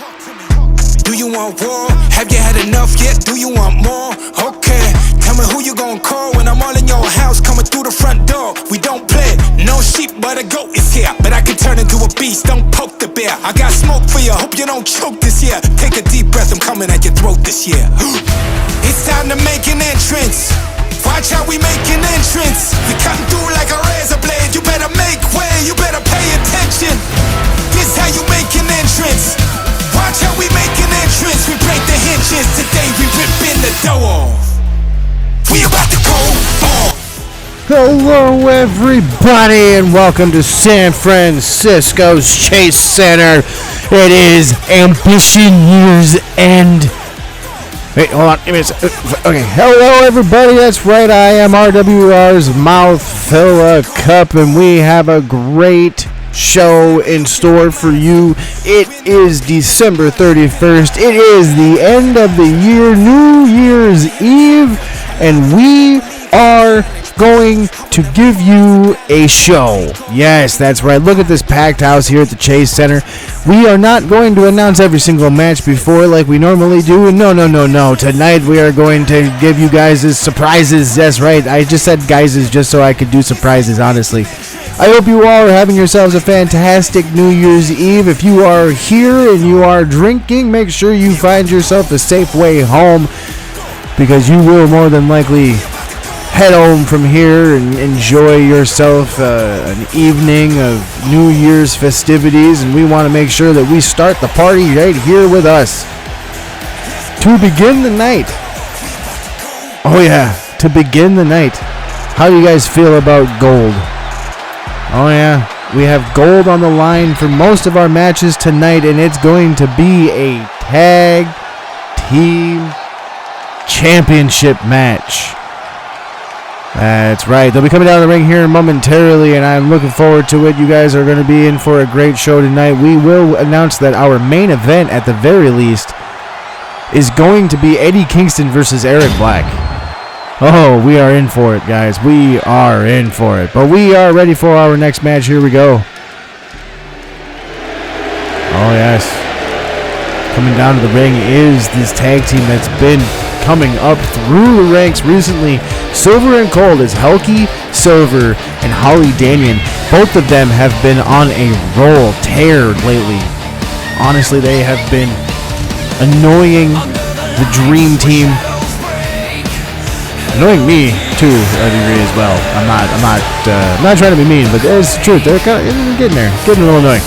Do you want war? Have you had enough yet? Do you want more? Okay, tell me who you gonna call when I'm all in your house, coming through the front door. We don't play, no sheep, but a goat is here. But I can turn into a beast, don't poke the bear. I got smoke for you, hope you don't choke this year. Take a deep breath, I'm coming at your throat this year. It's time to make an entrance. Watch how we make an entrance. We cutting through like a razor blade. You better make way, you better pay attention. This how you make an entrance. Watch how we make an entrance. We break the hinges. Today we rip in the door. We about to go off. Hello everybody and welcome to San Francisco's Chase Center. It is Ambition Year's End. Wait, hold on. Okay, hello everybody. That's right. I am RWR's Mouthfiller Cup, and we have a great show in store for you. It is December 31st. It is the end of the year, New Year's Eve, and we are going to give you a show. Yes, that's right. Look at this packed house here at the Chase Center. We are not going to announce every single match before like we normally do. No. Tonight we are going to give you guys surprises. That's right. I just said guys just so I could do surprises, honestly. I hope you all are having yourselves a fantastic New Year's Eve. If you are here and you are drinking, make sure you find yourself a safe way home, because you will more than likely head home from here and enjoy yourself an evening of New Year's festivities, and we want to make sure that we start the party right here with us. To begin the night. Oh yeah, to begin the night. How do you guys feel about gold? Oh yeah, we have gold on the line for most of our matches tonight, and it's going to be a tag team championship match. That's right. They'll be coming down the ring here momentarily, and I'm looking forward to it. You guys are going to be in for a great show tonight. We will announce that our main event, at the very least, is going to be Eddie Kingston versus Eric Black. Oh, we are in for it, guys. We are in for it. But we are ready for our next match. Here we go. Oh, yes. Coming down to the ring is this tag team that's been coming up through the ranks recently. Silver and Cold is Helky Silver and Holly Danian. Both of them have been on a roll, tear lately. Honestly, they have been annoying the Dream Team. Annoying me to a degree as well. I'm not trying to be mean, but it's the truth. They're kind of getting there, getting a little annoying.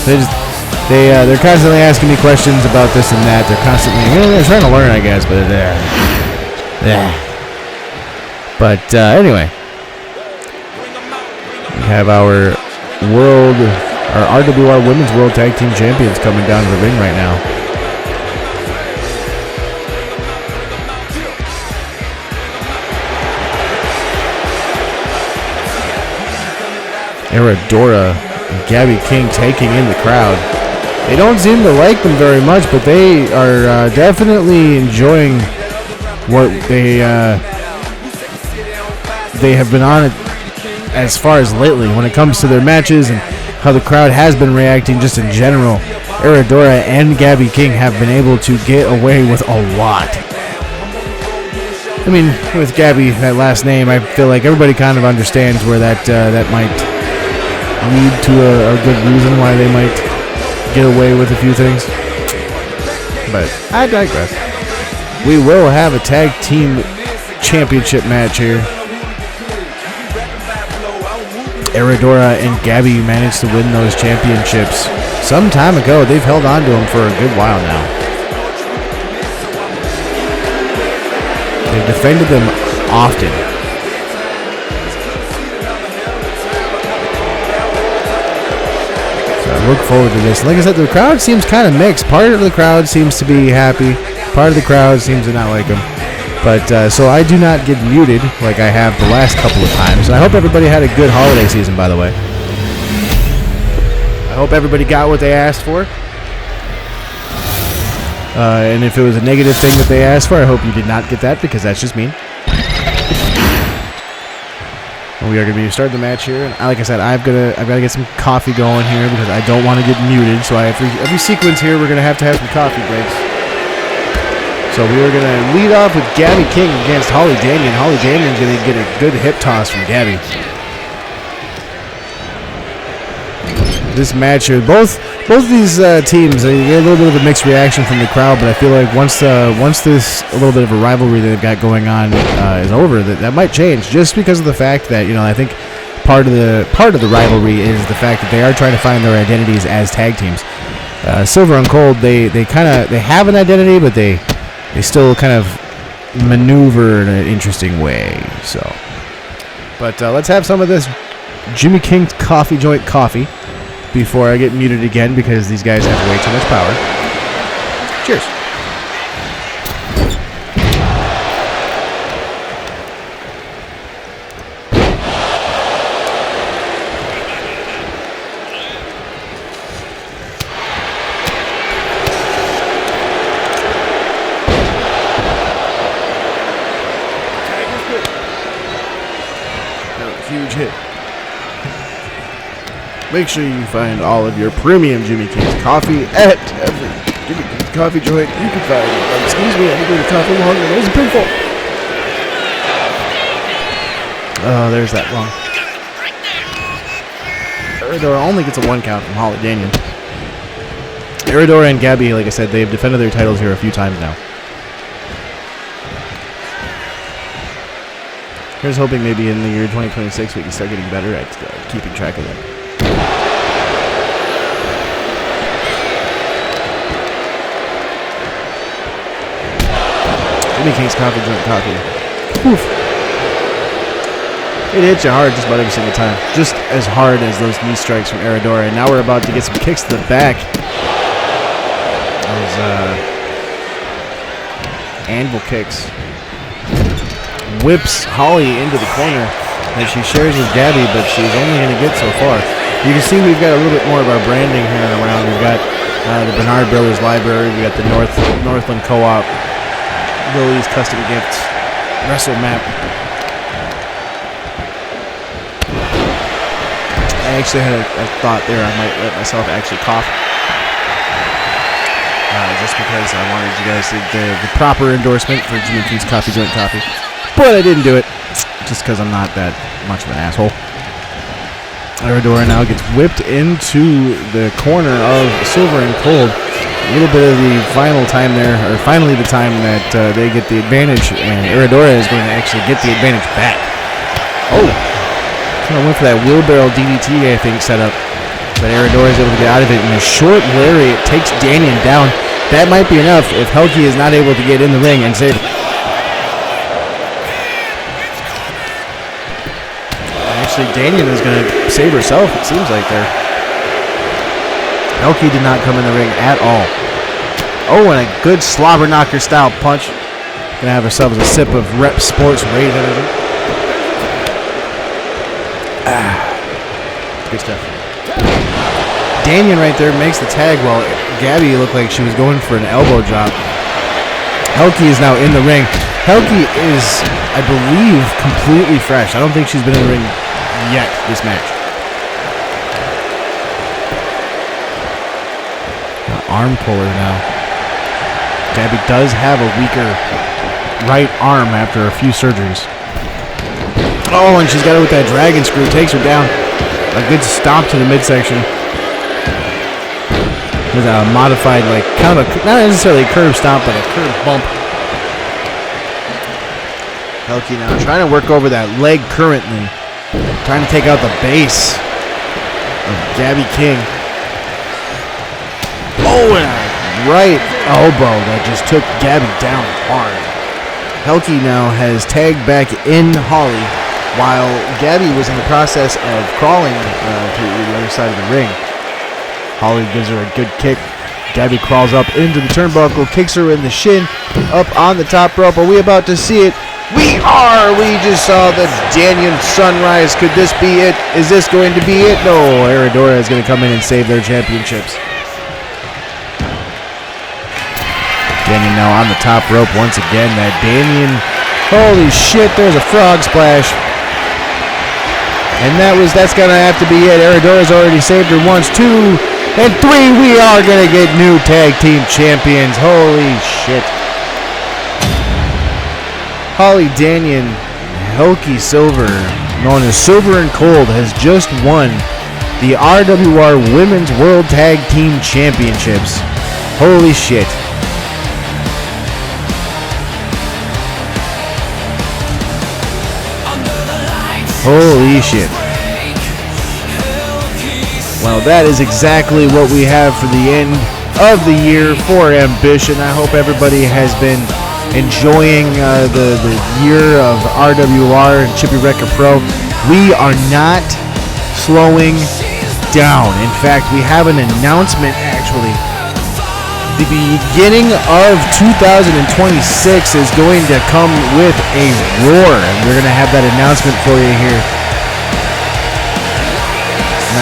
They're constantly asking me questions about this and that. They're constantly, they're trying to learn, I guess, but But anyway, we have our RWR Women's World Tag Team Champions coming down to the ring right now. Aradora and Gabby King taking in the crowd. They don't seem to like them very much, but they are definitely enjoying what they have been on it as far as lately when it comes to their matches and how the crowd has been reacting just in general. Aradora and Gabby King have been able to get away with a lot. I mean, with Gabby, that last name, I feel like everybody kind of understands where that might lead to a good reason why they might get away with a few things. But I digress. We will have a tag team championship match here. Aradora and Gabby managed to win those championships some time ago. They've held on to them for a good while now. They've defended them often. So I look forward to this. Like I said, the crowd seems kind of mixed. Part of the crowd seems to be happy. Part of the crowd seems to not like them. But so I do not get muted like I have the last couple of times. I hope everybody had a good holiday season, by the way. I hope everybody got what they asked for. And if it was a negative thing that they asked for, I hope you did not get that, because that's just mean. We are going to be starting the match here. And like I said, I've got to get some coffee going here because I don't want to get muted. So every sequence here, we're going to have some coffee breaks. So we are going to lead off with Gabby King against Holly Danion. Holly Danion's going to get a good hip toss from Gabby. This match here, both of these teams, they get a little bit of a mixed reaction from the crowd, but I feel like once this a little bit of a rivalry that they've got going on is over, that might change, just because of the fact that, you know, I think part of the rivalry is the fact that they are trying to find their identities as tag teams. Silver and Cold, they have an identity, but they still kind of maneuver in an interesting way. So, but let's have some of this Jimmy King's Coffee Joint coffee before I get muted again because these guys have way too much power. Cheers. Huge hit. Make sure you find all of your premium Jimmy King's coffee at every Jimmy King's coffee joint you can find. Excuse me, I'm doing a coffee longer. There's a pinfall. Oh, there's that one. Eridora only gets a 1 count from Holly Danion. Eridora and Gabby, like I said, they've defended their titles here a few times now. Here's hoping maybe in the year 2026 we can start getting better at keeping track of that. Jimmy King's Coffee Joint coffee. Oof. It hits you hard just about every single time. Just as hard as those knee strikes from Eridora. And now we're about to get some kicks to the back. Those anvil kicks. Whips Holly into the corner that she shares with Gabby, but she's only going to get so far. You can see we've got a little bit more of our branding here around. We've got the Bernard Brothers Library. We've got the Northland Co-op. Willie's Custom Gifts, Wrestle Map. I actually had a thought there I might let myself actually cough. Just because I wanted you guys to get the proper endorsement for Jimmy King's Coffee Joint Coffee. But I didn't do it, just because I'm not that much of an asshole. Eridora now gets whipped into the corner of Silver and Cold. A little bit of the final time there, or finally the time that they get the advantage, and Eridora is going to actually get the advantage back. Oh, kind of went for that wheelbarrow DDT, I think, set up. But Eridora is able to get out of it, and a short lariat takes Danion down. That might be enough if Helgi is not able to get in the ring and save it. Actually, Danion is going to save herself, it seems like there. Helgi did not come in the ring at all. Oh, and a good slobber knocker style punch. Gonna have ourselves a sip of Rep Sports Rave Energy. Good stuff. Danion right there makes the tag while Gabby looked like she was going for an elbow drop. Helgi is now in the ring. Helgi is, I believe, completely fresh. I don't think she's been in the ring yet this match. Arm puller now. Gabby does have a weaker right arm after a few surgeries. Oh, and she's got it with that dragon screw. Takes her down. A good stomp to the midsection. With a modified, like, kind of a, not necessarily a curb stomp, but a curb bump. Helgi now trying to work over that leg currently. Trying to take out the base of Gabby King. Oh, and a right elbow that just took Gabby down hard. Helgi now has tagged back in Holly while Gabby was in the process of crawling to the other side of the ring. Holly gives her a good kick. Gabby crawls up into the turnbuckle, kicks her in the shin, up on the top rope. Are we about to see it? We are! We just saw the Danion sunrise. Could this be it? Is this going to be it? No, Eridora is going to come in and save their championships. Danion now on the top rope once again. That Danion, holy shit, there's a frog splash. And that's going to have to be it. Aridora's already saved her once, 2, and 3. We are going to get new tag team champions. Holy shit. Holly Daniel Helki Silver, known as Silver and Cold, has just won the RWR Women's World Tag Team Championships. Holy shit. Holy shit. Well, that is exactly what we have for the end of the year for Ambition. I hope everybody has been enjoying the year of RWR and Chippy Wrecker Pro. We are not slowing down. In fact, we have an announcement actually. The beginning of 2026 is going to come with a roar, and we're going to have that announcement for you here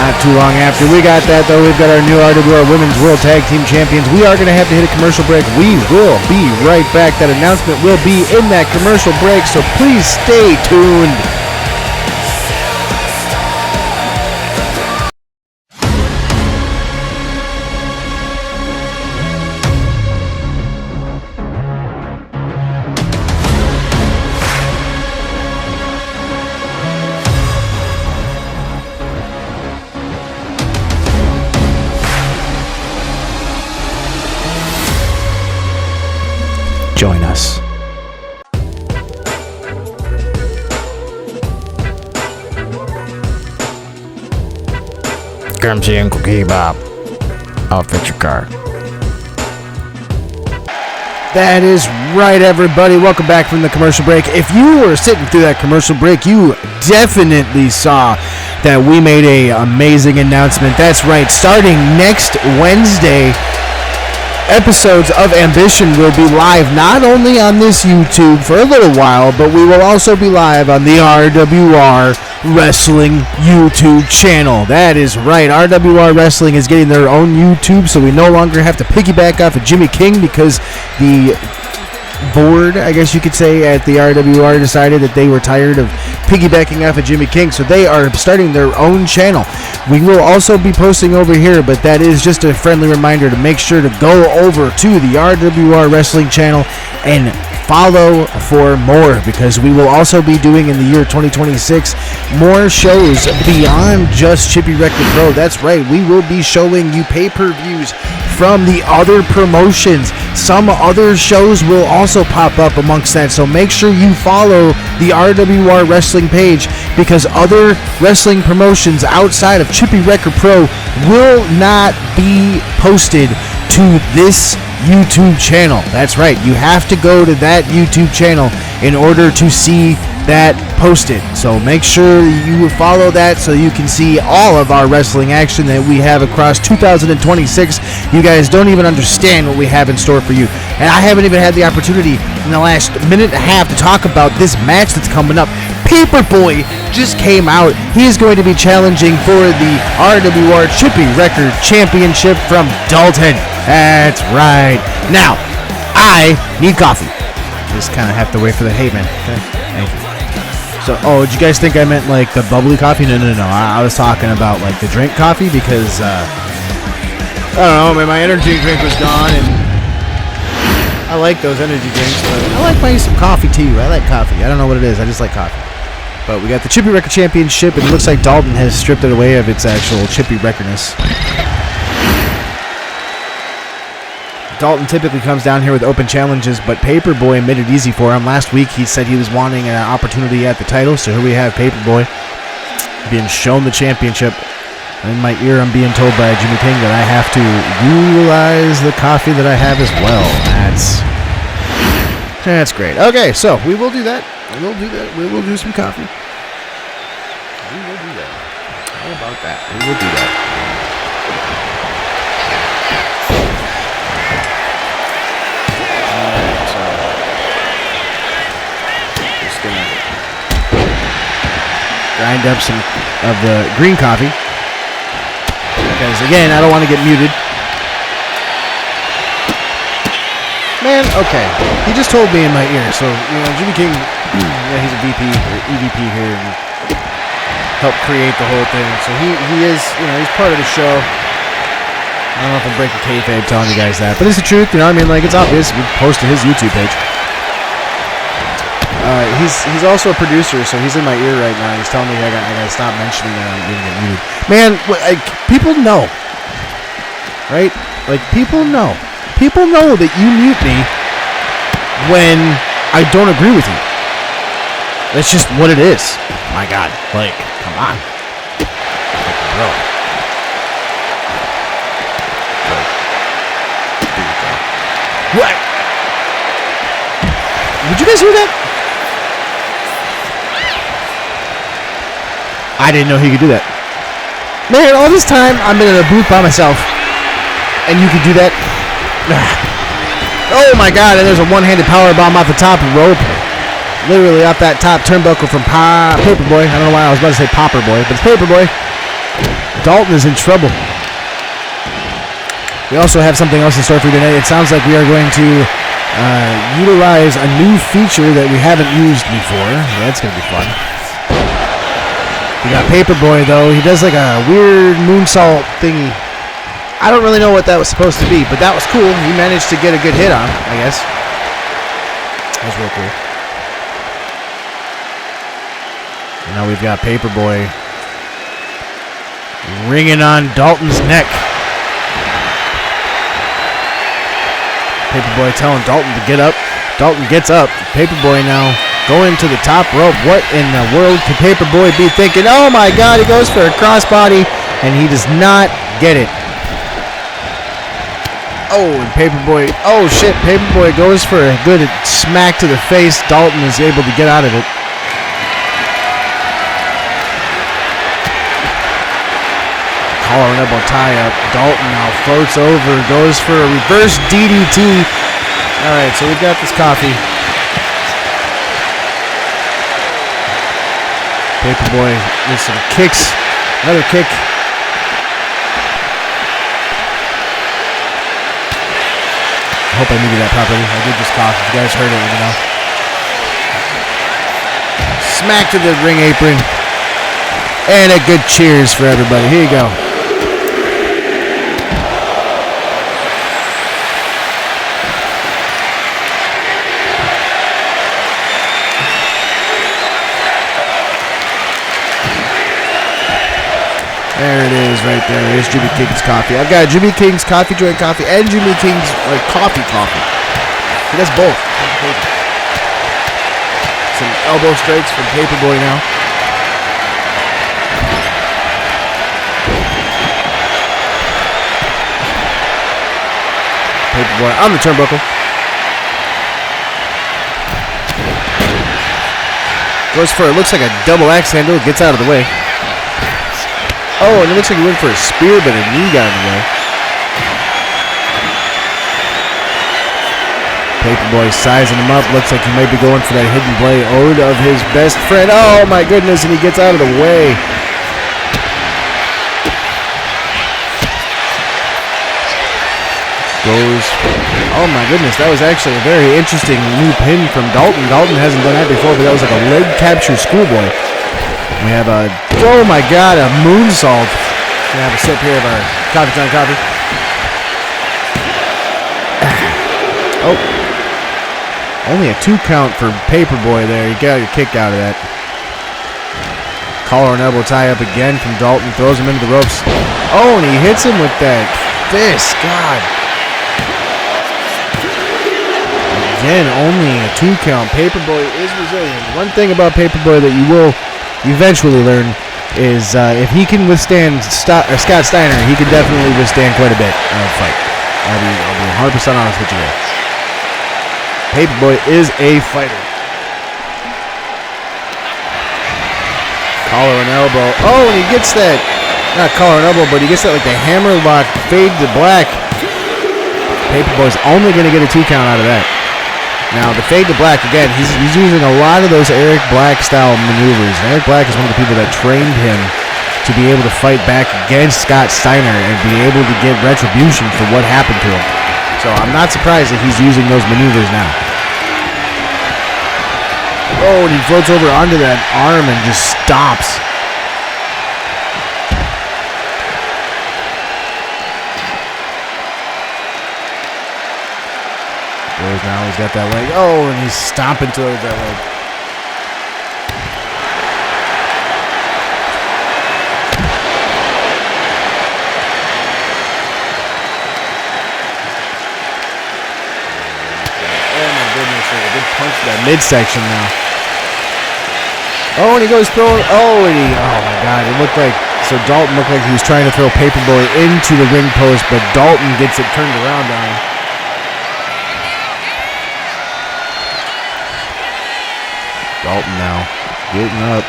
not too long after. We got that, though. We've got our new RWR Women's World Tag Team Champions. We are going to have to hit a commercial break. We will be right back. That announcement will be in that commercial break, so please stay tuned. Join us. Come see Uncle Kebab. I'll fix your car. That is right, everybody. Welcome back from the commercial break. If you were sitting through that commercial break, you definitely saw that we made an amazing announcement. That's right. Starting next Wednesday, episodes of Ambition will be live not only on this YouTube for a little while, but we will also be live on the RWR Wrestling YouTube channel. That is right. RWR Wrestling is getting their own YouTube, so we no longer have to piggyback off of Jimmy King because the board, I guess you could say, at the RWR decided that they were tired of piggybacking off of Jimmy King, so they are starting their own channel. We will also be posting over here, but that is just a friendly reminder to make sure to go over to the RWR Wrestling channel and follow for more, because we will also be doing in the year 2026 more shows beyond just Chippy Wrecker Pro. That's right, we will be showing you pay-per-views from the other promotions. Some other shows will also pop up amongst that, so make sure you follow the RWR Wrestling page, because other wrestling promotions outside of Chippy Wrecker Pro will not be posted to this YouTube channel. That's right, you have to go to that YouTube channel in order to see that posted. So make sure you follow that so you can see all of our wrestling action that we have across 2026. You guys don't even understand what we have in store for you. And I haven't even had the opportunity in the last minute and a half to talk about this match that's coming up. Paperboy just came out. He is going to be challenging for the RWR Chippy Wrecker Championship from Dalton. That's right. Now, I need coffee. Just kind of have to wait for the hey man. Okay. Thank you. So, did you guys think I meant like the bubbly coffee? No. I was talking about like the drink coffee, because I don't know, my energy drink was gone, and I like those energy drinks, but I like buying some coffee too. I like coffee. I don't know what it is. I just like coffee. But we got the Chippy Wrecker Championship, and it looks like Dalton has stripped it away of its actual Chippy Wreckerness. Dalton typically comes down here with open challenges, but Paperboy made it easy for him. Last week he said he was wanting an opportunity at the title, so here we have Paperboy being shown the championship. In my ear I'm being told by Jimmy King that I have to utilize the coffee that I have as well. That's great. Okay, so we will do that. We will do some coffee. We will do that. How about that? We will do that. Grind up some of the green coffee, because again, I don't want to get muted. Man, okay. He just told me in my ear, so Jimmy King, he's a VP or EVP here. And helped create the whole thing. So he is, he's part of the show. I don't know if I'm breaking kayfabe telling you guys that, but it's the truth. I mean, like, it's obvious. We posted his YouTube page. He's also a producer, so he's in my ear right now. He's telling me I gotta stop mentioning that I'm getting muted. Man, like, people know, right? Like, people know that you mute me when I don't agree with you. That's just what it is. My God, like, come on, bro. What? Did you guys hear that? I didn't know he could do that. Man, all this time I've been in a booth by myself, and you could do that. Oh my God! And there's a one-handed power bomb off the top rope, literally off that top turnbuckle from Paperboy. I don't know why I was about to say Popperboy, but it's Paperboy. Dalton is in trouble. We also have something else in store for you tonight. It sounds like we are going to utilize a new feature that we haven't used before. That's going to be fun. We got Paperboy, though. He does like a weird moonsault thingy. I don't really know what that was supposed to be, but that was cool. He managed to get a good hit on, I guess. That was real cool. And now we've got Paperboy ringing on Dalton's neck. Paperboy telling Dalton to get up. Dalton gets up. Paperboy now going to the top rope. What in the world could Paperboy be thinking? Oh my God, he goes for a crossbody, and he does not get it. Oh, and Paperboy, oh shit, Paperboy goes for a good smack to the face. Dalton is able to get out of it. Collar and elbow tie up. Dalton now floats over, goes for a reverse DDT. All right, so we've got this coffee. Paperboy with some kicks. Another kick. I hope I muted that properly. I did just cough. If you guys heard it, let me know. Smack to the ring apron. And a good cheers for everybody. Here you go. There it is right there. Here's Jimmy King's coffee. I've got Jimmy King's coffee joint coffee and Jimmy King's coffee. He does both. Some elbow strikes from Paperboy now. Paperboy on the turnbuckle. Goes for it. Looks like a double axe handle. Gets out of the way. Oh, and it looks like he went for a spear, but a knee got in the way. Paperboy sizing him up. Looks like he might be going for that hidden blade ode of his best friend. Oh, my goodness, and he gets out of the way. Goes. Oh, my goodness, that was actually a very interesting new pin from Dalton. Dalton hasn't done that before, but that was like a leg capture schoolboy. We have a, oh my God, a moonsault. We're going to have a sip here of our coffee time coffee. Oh. Only a 2 count for Paperboy there. You got your kick out of that. Collar and elbow tie up again from Dalton. Throws him into the ropes. Oh, and he hits him with that fist. God. Again, only a 2 count. Paperboy is resilient. One thing about Paperboy that you will eventually learn is if he can withstand Scott Steiner, he can definitely withstand quite a bit of a fight. I'll be 100% honest with you there. Paperboy is a fighter. Collar and elbow. Oh, and he gets that, not collar and elbow, but he gets that like the hammerlock fade to black. Paperboy's only going to get a 2 count out of that. Now, the fade to black, again, he's using a lot of those Eric Black-style maneuvers. And Eric Black is one of the people that trained him to be able to fight back against Scott Steiner and be able to get retribution for what happened to him. So I'm not surprised that he's using those maneuvers now. Oh, and he floats over onto that arm and just stomps. goes now. He's got that leg. Oh, and he's stomping towards that leg. Oh my goodness, there's a good punch to that midsection now. Oh, and he goes throwing. Oh, and oh my God, it looked like. So Dalton looked like he was trying to throw Paperboy into the ring post, but Dalton gets it turned around on him. Dalton now getting up.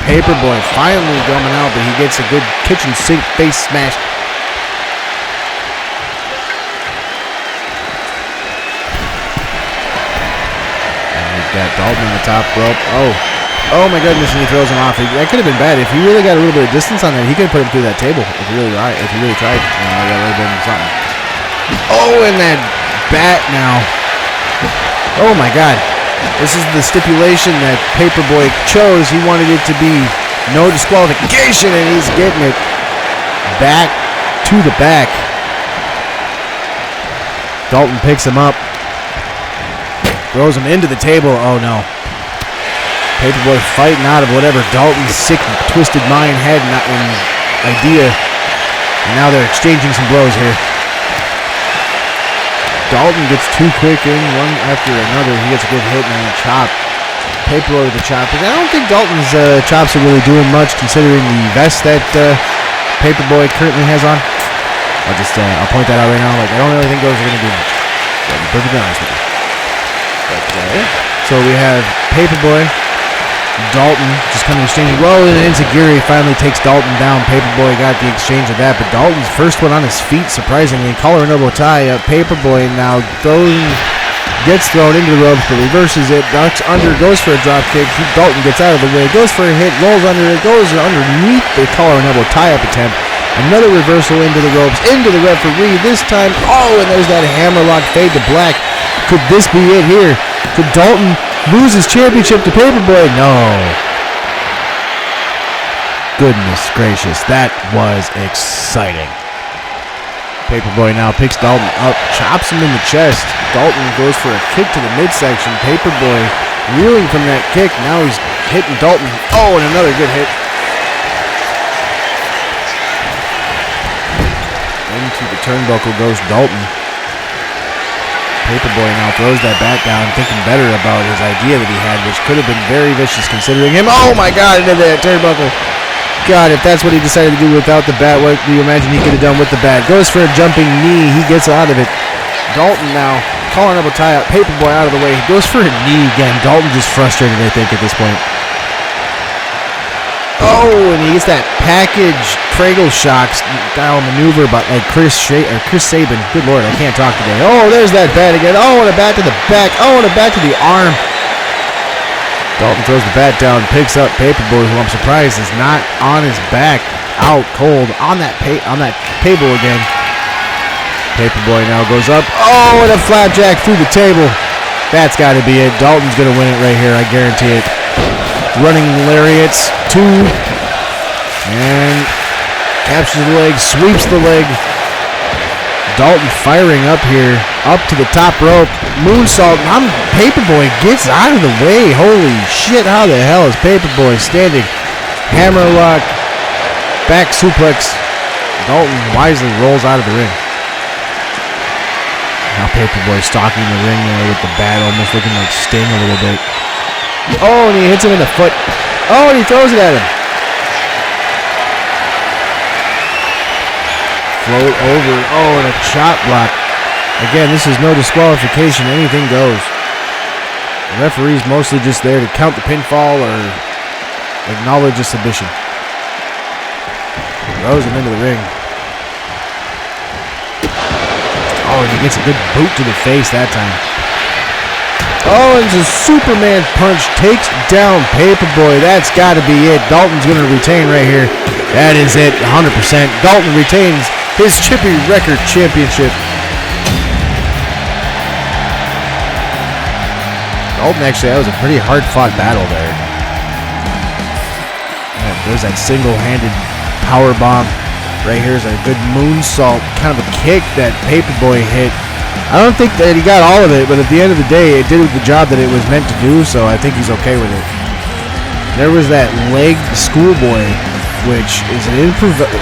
Paperboy finally coming out, but he gets a good kitchen sink face smash. And we've got Dalton on the top rope. Oh my goodness, and he throws him off. That could have been bad. If he really got a little bit of distance on that, he could have put him through that table. If he really tried. That would have been something. Oh, and that bat now. Oh my God. This is the stipulation that Paperboy chose. He wanted it to be no disqualification, and he's getting it back to the back. Dalton picks him up. Throws him into the table. Oh no. Paperboy fighting out of whatever Dalton's sick, twisted mind had an idea. And now they're exchanging some blows here. Dalton gets too quick in, one after another. He gets a good hit and then a chop. Paperboy with the chop. I don't think Dalton's chops are really doing much considering the vest that Paperboy currently has on. I'll point that out right now. Like, I don't really think those are going to do much. I'll be perfectly honest with you. But, so we have Paperboy. Dalton just kind of exchanging. Well, and Enziguri finally takes Dalton down. Paperboy got the exchange of that, but Dalton's first one on his feet, surprisingly. Collar and elbow tie up. Paperboy now gets thrown into the ropes, but reverses it. Ducks under, goes for a drop kick. Dalton gets out of the way, goes for a hit, rolls under it, goes underneath the collar and elbow tie up attempt. Another reversal into the ropes, into the referee. This time, and there's that hammerlock fade to black. Could this be it here? Could Dalton lose his championship to Paperboy? No. Goodness gracious, that was exciting. Paperboy now picks Dalton up, chops him in the chest. Dalton goes for a kick to the midsection. Paperboy reeling from that kick. Now he's hitting Dalton. Oh, and another good hit. Into the turnbuckle goes Dalton. Paperboy now throws that bat down, thinking better about his idea that he had, which could have been very vicious considering him. Oh my God, into that turnbuckle. God, if that's what he decided to do without the bat, what do you imagine he could have done with the bat? Goes for a jumping knee. He gets out of it. Dalton now, calling up a tie up. Paperboy out of the way. He goes for a knee again. Dalton just frustrated, I think, at this point. Oh, and he gets that package cradle shock style maneuver, but like Chris Sabin. Good Lord, I can't talk today. Oh, there's that bat again. Oh, and a bat to the back. Oh, and a bat to the arm. Dalton throws the bat down, picks up Paperboy, who I'm surprised is not on his back, out cold on that table again. Paperboy now goes up. Oh, and a flapjack through the table. That's got to be it. Dalton's going to win it right here. I guarantee it. Running lariats, 2, and captures the leg, sweeps the leg. Dalton firing up here, up to the top rope, moonsault. Paperboy gets out of the way. Holy shit! How the hell is Paperboy standing? Hammerlock, back suplex. Dalton wisely rolls out of the ring. Now Paperboy stalking the ring there with the bat, almost looking like Sting a little bit. Oh, and he hits him in the foot. Oh, and he throws it at him. Float over. Oh, and a chop block. Again, this is no disqualification. Anything goes. The referee's mostly just there to count the pinfall or acknowledge a submission. Throws him into the ring. Oh, and he gets a good boot to the face that time. Oh, and it's a Superman punch. Takes down Paperboy. That's got to be it. Dalton's going to retain right here. That is it, 100%. Dalton retains his Chippy Wrecker Championship. Dalton, actually, that was a pretty hard-fought battle there. Man, there's that single-handed power bomb. Right here is a good moonsault, kind of a kick that Paperboy hit. I don't think that he got all of it, but at the end of the day, it did the job that it was meant to do, so I think he's okay with it. There was that leg schoolboy, which is an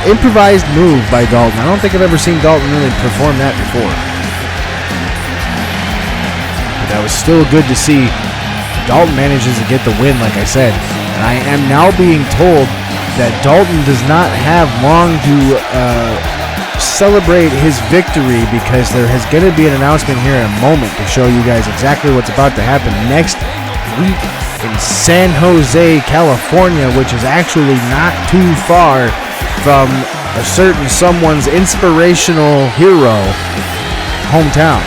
improvised move by Dalton. I don't think I've ever seen Dalton really perform that before. But that was still good to see. Dalton manages to get the win, like I said. And I am now being told that Dalton does not have long to celebrate his victory, because there is going to be an announcement here in a moment to show you guys exactly what's about to happen next week in San Jose, California, which is actually not too far from a certain someone's inspirational hero hometown.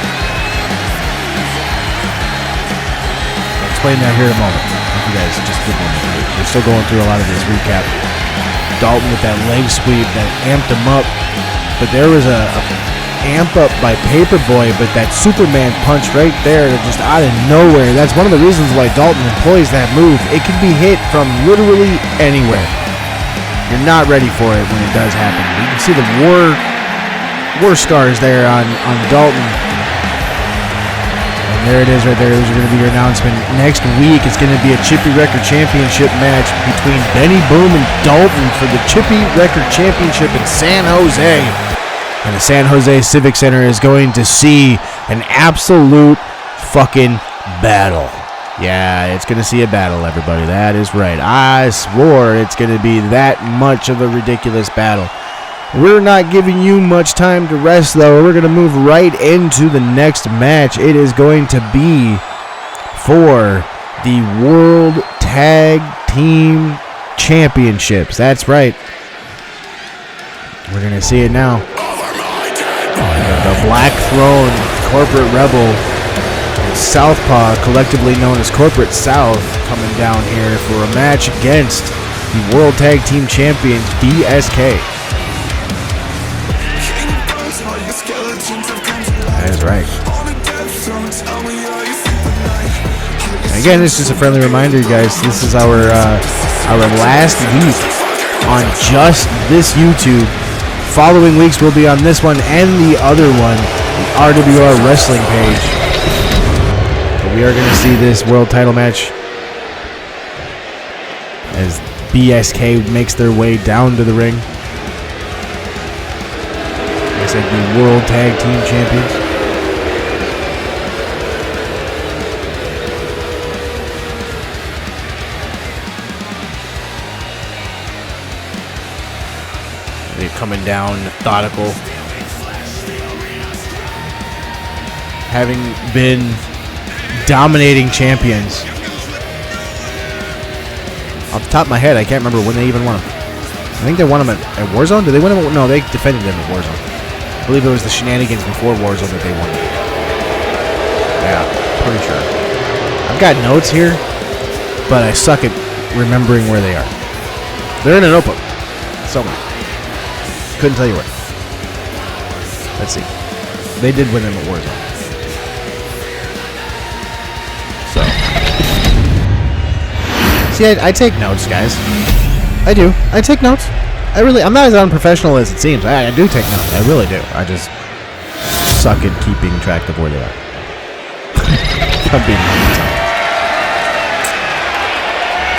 I'll explain that here in a moment. If you guys just give me a minute. We're still going through a lot of this recap. Dalton with that leg sweep that amped him up, but there was a amp up by Paperboy, but that Superman punch right there, just out of nowhere. That's one of the reasons why Dalton employs that move. It can be hit from literally anywhere. You're not ready for it when it does happen. You can see the war scars there on Dalton. And there it is right there. There's going to be your announcement. Next week, it's going to be a Chippy Wrecker Championship match between Benny Boom and Dalton for the Chippy Wrecker Championship in San Jose. And the San Jose Civic Center is going to see an absolute fucking battle. Yeah, it's going to see a battle, everybody. That is right. I swore it's going to be that much of a ridiculous battle. We're not giving you much time to rest, though. We're going to move right into the next match. It is going to be for the World Tag Team Championships. That's right. We're going to see it now. The Black Throne, Corporate Rebel, and Southpaw, collectively known as Corprate South, coming down here for a match against the World Tag Team Champions, BSK. That is right. And again, this is just a friendly reminder, you guys. This is our last week on just this YouTube. Following weeks will be on this one and the other one, the RWR Wrestling page. But we are going to see this world title match as BSK makes their way down to the ring. Looks like the World Tag Team Champions. They're coming down methodical. Having been dominating champions. Off the top of my head, I can't remember when they even won them. I think they won them at Warzone. Did they win them? No, they defended them at Warzone. I believe it was the shenanigans before Warzone that they won them. Yeah, pretty sure. I've got notes here, but I suck at remembering where they are. They're in a notebook somewhere. Couldn't tell you where. Let's see. They did win them at Warzone. So. See, I take notes, guys. I do. I take notes. I'm not as unprofessional as it seems. I do take notes. I really do. I just suck at keeping track of where they are. I'm being honest.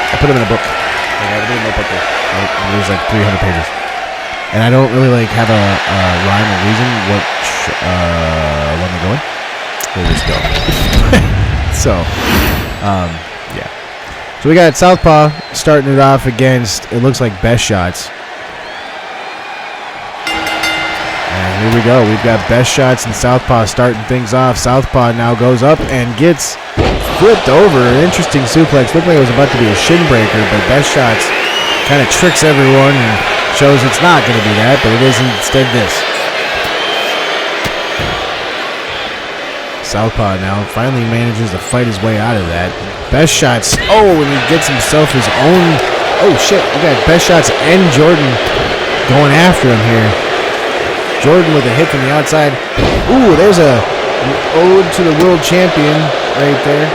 I put them in a book. I put them in a notebook there. There's like 300 pages. And I don't really have a rhyme or reason when we're going. We'll just go. So, yeah. So we got Southpaw starting it off against, it looks like Best Shots. And here we go. We've got Best Shots and Southpaw starting things off. Southpaw now goes up and gets flipped over. An interesting suplex. Looked like it was about to be a shin breaker, but Best Shots kind of tricks everyone and shows it's not going to be that, but it is instead this. Southpaw now finally manages to fight his way out of that. Best Shots. Oh, and he gets himself his own. Oh, shit. We got Best Shots and Jordan going after him here. Jordan with a hit from the outside. Ooh, there's an ode to the world champion right there.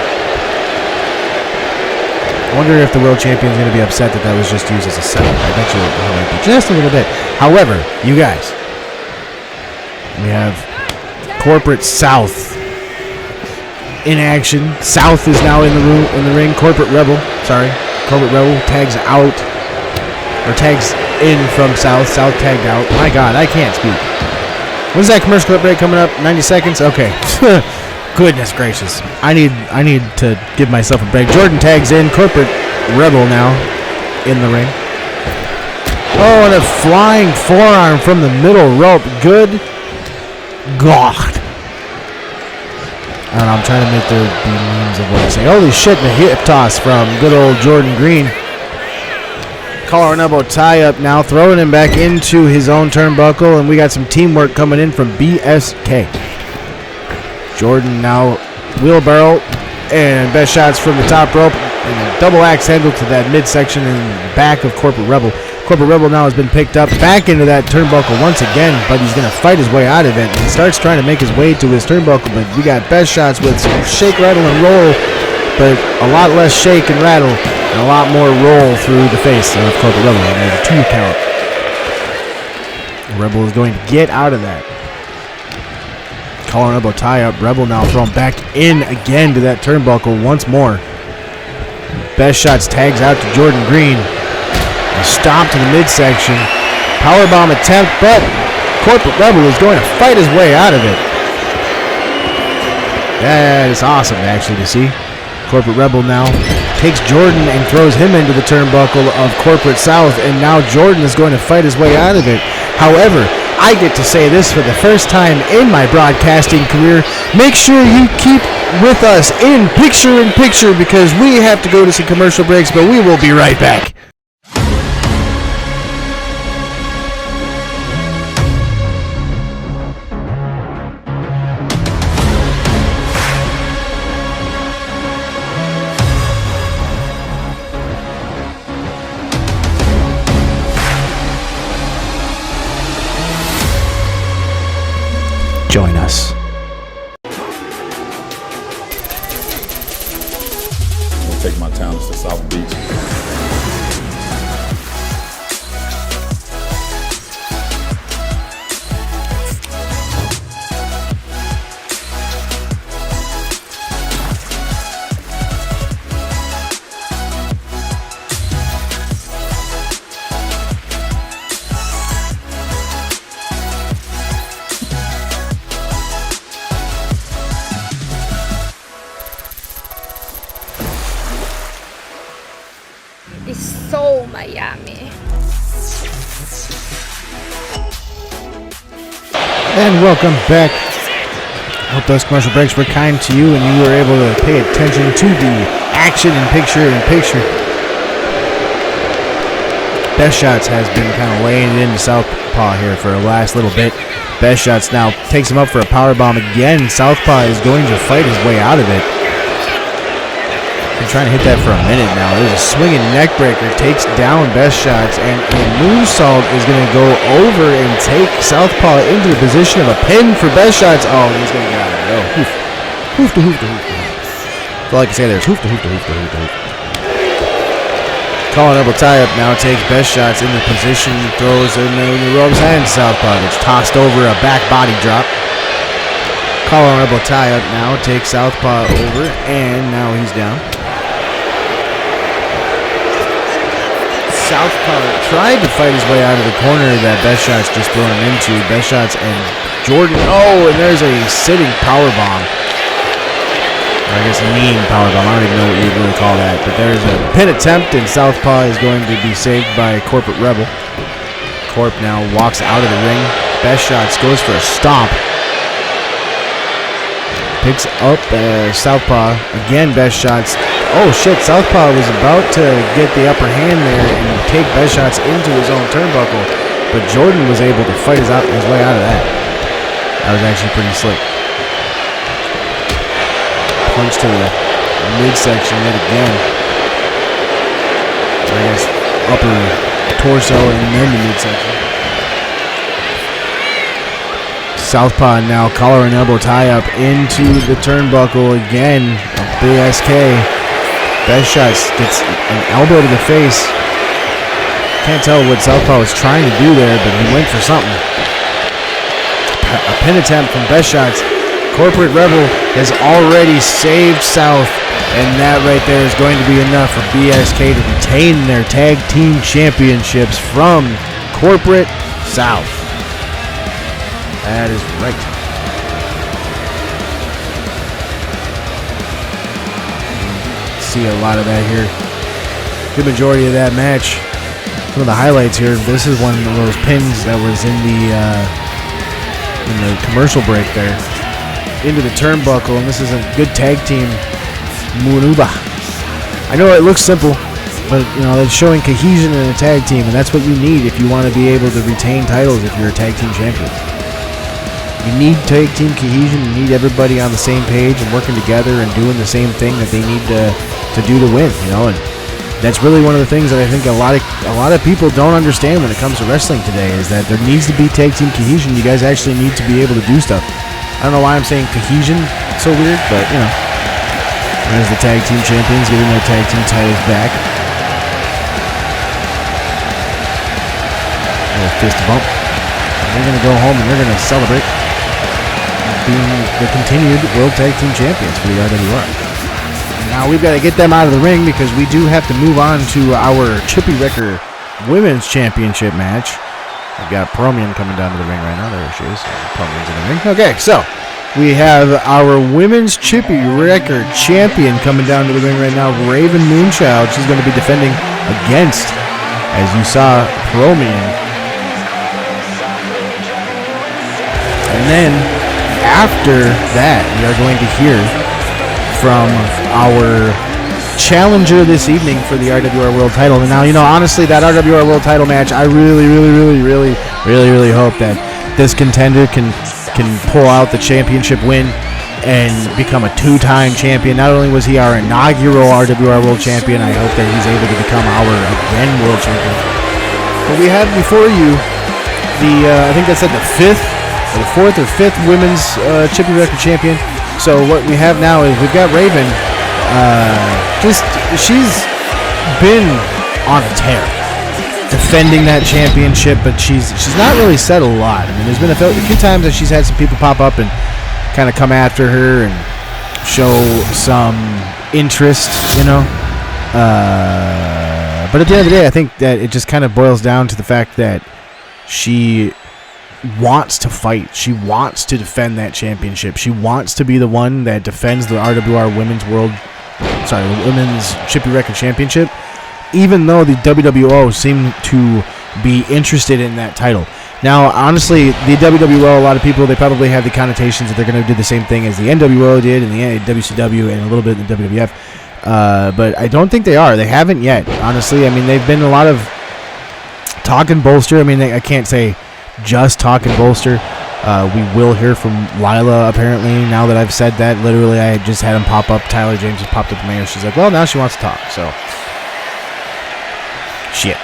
I wonder if the world champion is going to be upset that that was just used as a setup. I bet you it might be just a little bit. However, you guys, we have Corprate South in action. South is now in the ring. Corprate Rebel tags out, or tags in from South. South tagged out. My God, I can't speak. When's that commercial clip break coming up? 90 seconds? Okay. Goodness gracious. I need to give myself a break. Jordan tags in. Corprate Rebel now in the ring. Oh, and a flying forearm from the middle rope. Good God. I don't know, I'm trying to make there be memes of what I say. Holy shit, the hip toss from good old Jordan Green. Collar and elbow tie up now, throwing him back into his own turnbuckle, and we got some teamwork coming in from BSK. Jordan now wheelbarrow, and best shots from the top rope, and a double axe handle to that midsection in the back of Corprate Rebel. Corprate Rebel now has been picked up back into that turnbuckle once again, but he's going to fight his way out of it. He starts trying to make his way to his turnbuckle, but we got best shots with some shake, rattle, and roll, but a lot less shake and rattle, and a lot more roll through the face of Corprate Rebel. And there's a 2 count. Rebel is going to get out of that. Collar and elbow tie up. Rebel now thrown back in again to that turnbuckle once more. Best shots tags out to Jordan Green. A stomp to the midsection. Powerbomb attempt, but Corprate Rebel is going to fight his way out of it. That is awesome actually to see. Corprate Rebel now takes Jordan and throws him into the turnbuckle of Corprate South, and now Jordan is going to fight his way out of it. However, I get to say this for the first time in my broadcasting career. Make sure you keep with us in picture because we have to go to some commercial breaks, but we will be right back. Join us. I'll take my talents to South Beach. So Miami. And welcome back. Hope those commercial breaks were kind to you and you were able to pay attention to the action in picture. Best Shots has been kind of laying it into Southpaw here for the last little bit. Best Shots now takes him up for a powerbomb again. Southpaw is going to fight his way out of it. Been trying to hit that for a minute now. There's a swinging neck breaker, takes down Best Shots, and a moonsault is going to go over and take Southpaw into the position of a pin for Best Shots. Oh, he's going to get out of there. Oh, hoof to hoof to hoof to hoof. That's all I can say there is hoof to hoof to hoof to hoof to hoof. Collar elbow tie up now takes Best Shots into position, throws in the ropes, and Southpaw gets tossed over a back body drop. Collar elbow tie up now takes Southpaw over, and now he's down. Southpaw tried to fight his way out of the corner that Best Shots just thrown him into. Best Shots and Jordan. Oh, and there's a sitting powerbomb. Or I guess a mean powerbomb. I don't even know what you'd really call that. But there's a pin attempt, and Southpaw is going to be saved by Corprate Rebel. Corp now walks out of the ring. Best Shots goes for a stomp. Picks up Southpaw. Again, Best Shots. Oh shit, Southpaw was about to get the upper hand there and take Best Shots into his own turnbuckle, but Jordan was able to fight his way out of that. That was actually pretty slick. Punch to the midsection yet again. I guess upper torso and then the midsection. Southpaw now collar and elbow tie up into the turnbuckle again. BSK. Best Shots gets an elbow to the face. Can't tell what Southpaw was trying to do there, but he went for something. a pin attempt from Best Shots. Corporate Rebel has already saved South, and that right there is going to be enough for BSK to retain their tag team championships from Corporate South. That is right. See a lot of that here. Good majority of that match. Some of the highlights here. This is one of those pins that was in the commercial break there. Into the turnbuckle, and this is a good tag team maneuver. I know it looks simple, but you know it's showing cohesion in a tag team, and that's what you need if you want to be able to retain titles if you're a tag team champion. You need tag team cohesion. You need everybody on the same page and working together and doing the same thing that they need to do to win. You know, and that's really one of the things that I think a lot of people don't understand when it comes to wrestling today is that there needs to be tag team cohesion. You guys actually need to be able to do stuff. I don't know why I'm saying cohesion. It's so weird, but you know, there's the tag team champions getting their tag team titles back. A little fist bump. They're gonna go home and they're gonna celebrate being the continued World Tag Team Champions for the RWR. Now we've got to get them out of the ring because we do have to move on to our Chippy Wrecker Women's Championship match. We've got Prommien coming down to the ring right now. There she is. Prommien's in the ring. Okay, so we have our Women's Chippy Wrecker Champion coming down to the ring right now, Ravenmoonchild. She's going to be defending against, as you saw, Prommien. And then after that, we are going to hear from our challenger this evening for the RWR World title. And now, you know, honestly, that RWR World title match, I really hope that this contender can pull out the championship win and become a two-time champion. Not only was he our inaugural RWR World champion, I hope that he's able to become our again World champion. But we have before you the I think that said the fourth or fifth women's Chippy Wrecker champion. So what we have now is we've got Raven. She's been on a tear defending that championship, but she's not really said a lot. I mean, there's been a few times that she's had some people pop up and kind of come after her and show some interest, you know. But at the end of the day, I think that it just kind of boils down to the fact that she wants to fight. She wants to defend that championship. She wants to be the one that defends the RWR Women's Chippy Wrecker Championship, even though the WWO seem to be interested in that title. Now, honestly, the WWO, a lot of people, they probably have the connotations that they're going to do the same thing as the NWO did and the WCW and a little bit in the WWF, but I don't think they are. They haven't yet, honestly. I mean, they've been a lot of talk and bolster. I mean, I can't say just talk and bolster. We will hear from Lila, apparently, now that I've said that. Literally, I just had him pop up. Tyler James just popped up to me. She's like, well, now she wants to talk, so. Shit.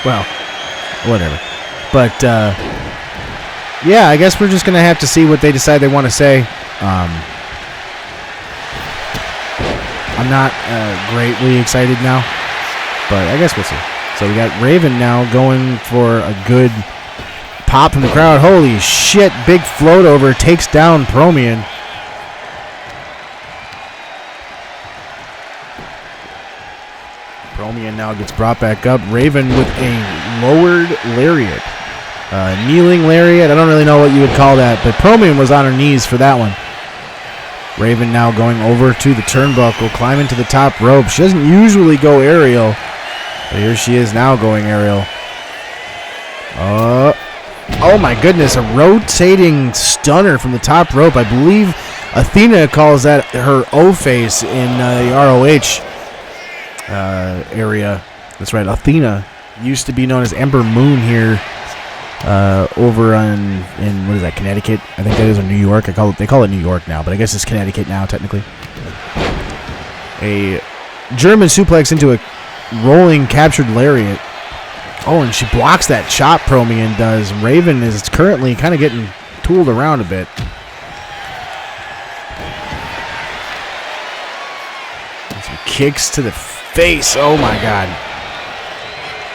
Well, whatever. But, yeah, I guess we're just going to have to see what they decide they want to say. I'm not greatly excited now, but I guess we'll see. So we got Raven now going for a good pop from the crowd. Holy shit, big float over, takes down Prommien. Prommien now gets brought back up. Raven with a lowered lariat. Kneeling lariat, I don't really know what you would call that, but Prommien was on her knees for that one. Raven now going over to the turnbuckle, climbing to the top rope. She doesn't usually go aerial, but here she is now going aerial. Oh my goodness, a rotating stunner from the top rope. I believe Athena calls that her O-face in the ROH area. That's right, Athena used to be known as Ember Moon here over in what is that, Connecticut? I think that is in New York. They call it New York now, but I guess it's Connecticut now technically. A German suplex into a rolling captured lariat. Oh, and she blocks that chop, Prommien does. Raven is currently kind of getting tooled around a bit. And some kicks to the face. Oh, my God.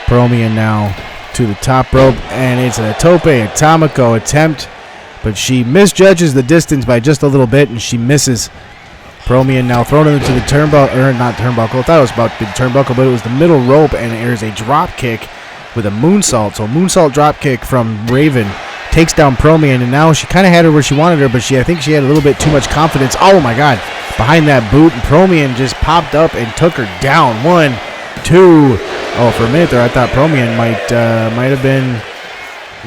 Prommien now to the top rope, and it's a tope atomico attempt, but she misjudges the distance by just a little bit, and she misses. Prommien now thrown into the turnbuckle, or not turnbuckle, I thought it was about to be the turnbuckle, but it was the middle rope, and there's a drop kick with a moonsault. So moonsault drop kick from Raven takes down Prommien, and now she kind of had her where she wanted her, but I think she had a little bit too much confidence. Oh my God, behind that boot, and Prommien just popped up and took her down. 1, 2. Oh, for a minute there, I thought Prommien might have been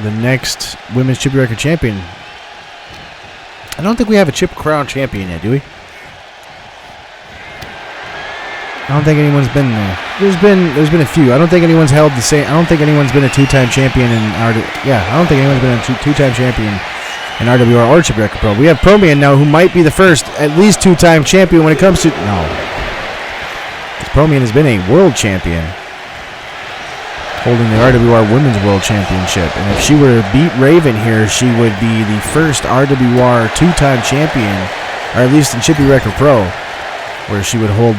the next women's Chippy Wrecker champion. I don't think we have a Chip Crown champion yet, do we? I don't think anyone's been there. There's been a few. I don't think anyone's held the same. I don't think anyone's been a two-time champion in I don't think anyone's been a two-time champion in RWR or Chippy Wrecker Pro. We have Prommien now, who might be the first at least two-time champion when it comes to because Prommien has been a world champion, holding the RWR Women's World Championship. And if she were to beat Raven here, she would be the first RWR two-time champion, or at least in Chippy Wrecker Pro, where she would hold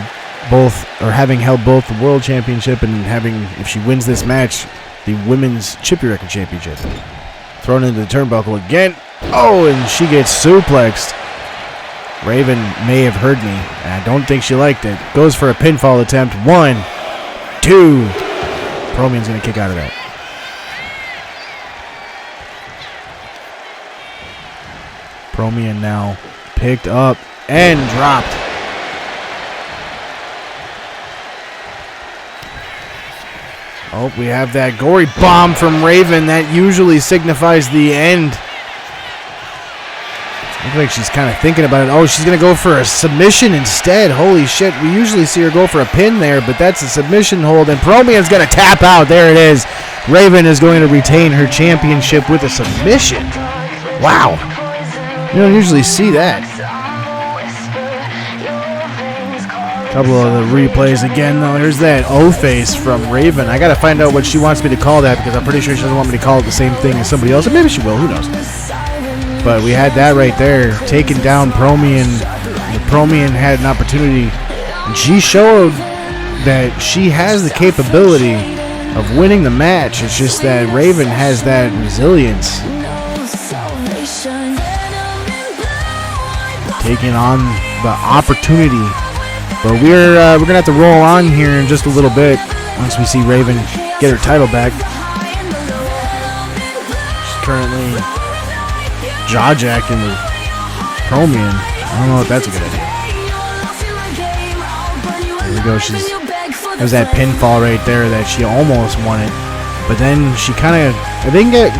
both, or having held both the World Championship and having, if she wins this match, the Women's Chippy Wrecker Championship. Thrown into the turnbuckle again. Oh, and she gets suplexed. Raven may have heard me, and I don't think she liked it. Goes for a pinfall attempt. 1, 2. Prommien's going to kick out of that. Prommien now picked up and dropped. Oh, we have that gory bomb from Raven. That usually signifies the end. Looks like she's kind of thinking about it. Oh, she's going to go for a submission instead. Holy shit. We usually see her go for a pin there, but that's a submission hold, and Prommien's going to tap out. There it is. Raven is going to retain her championship with a submission. Wow. You don't usually see that. Couple of the replays again, though. Here's that O-face from Raven. I got to find out what she wants me to call that, because I'm pretty sure she doesn't want me to call it the same thing as somebody else. Or maybe she will. Who knows? But we had that right there. Taking down Prommien. Prommien had an opportunity. And she showed that she has the capability of winning the match. It's just that Raven has that resilience. Taking on the opportunity. But we're gonna have to roll on here in just a little bit once we see Raven get her title back. She's currently jaw-jacking with Prommien. I don't know if that's a good idea. There we go. There's that pinfall right there that she almost won it, but then she she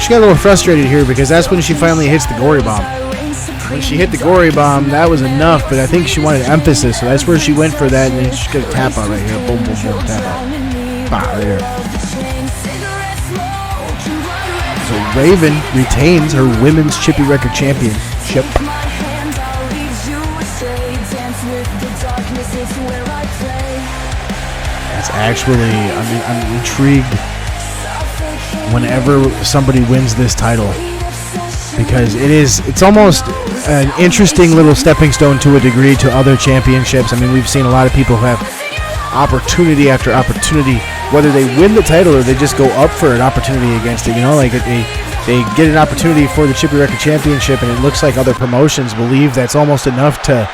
got a little frustrated here, because that's when she finally hits the gory bomb. When she hit the gory bomb, that was enough, but I think she wanted emphasis, so that's where she went for that, and then she got a tap out right here. Boom, boom, boom, tap out. Bah, right here. So Raven retains her Women's Chippy Wrecker Championship. That's actually, I'm intrigued whenever somebody wins this title, because it's almost an interesting little stepping stone to a degree to other championships. I mean, we've seen a lot of people who have opportunity after opportunity, whether they win the title or they just go up for an opportunity against it. You know, like they get an opportunity for the Chippy Wrecker Championship, and it looks like other promotions believe that's almost enough to,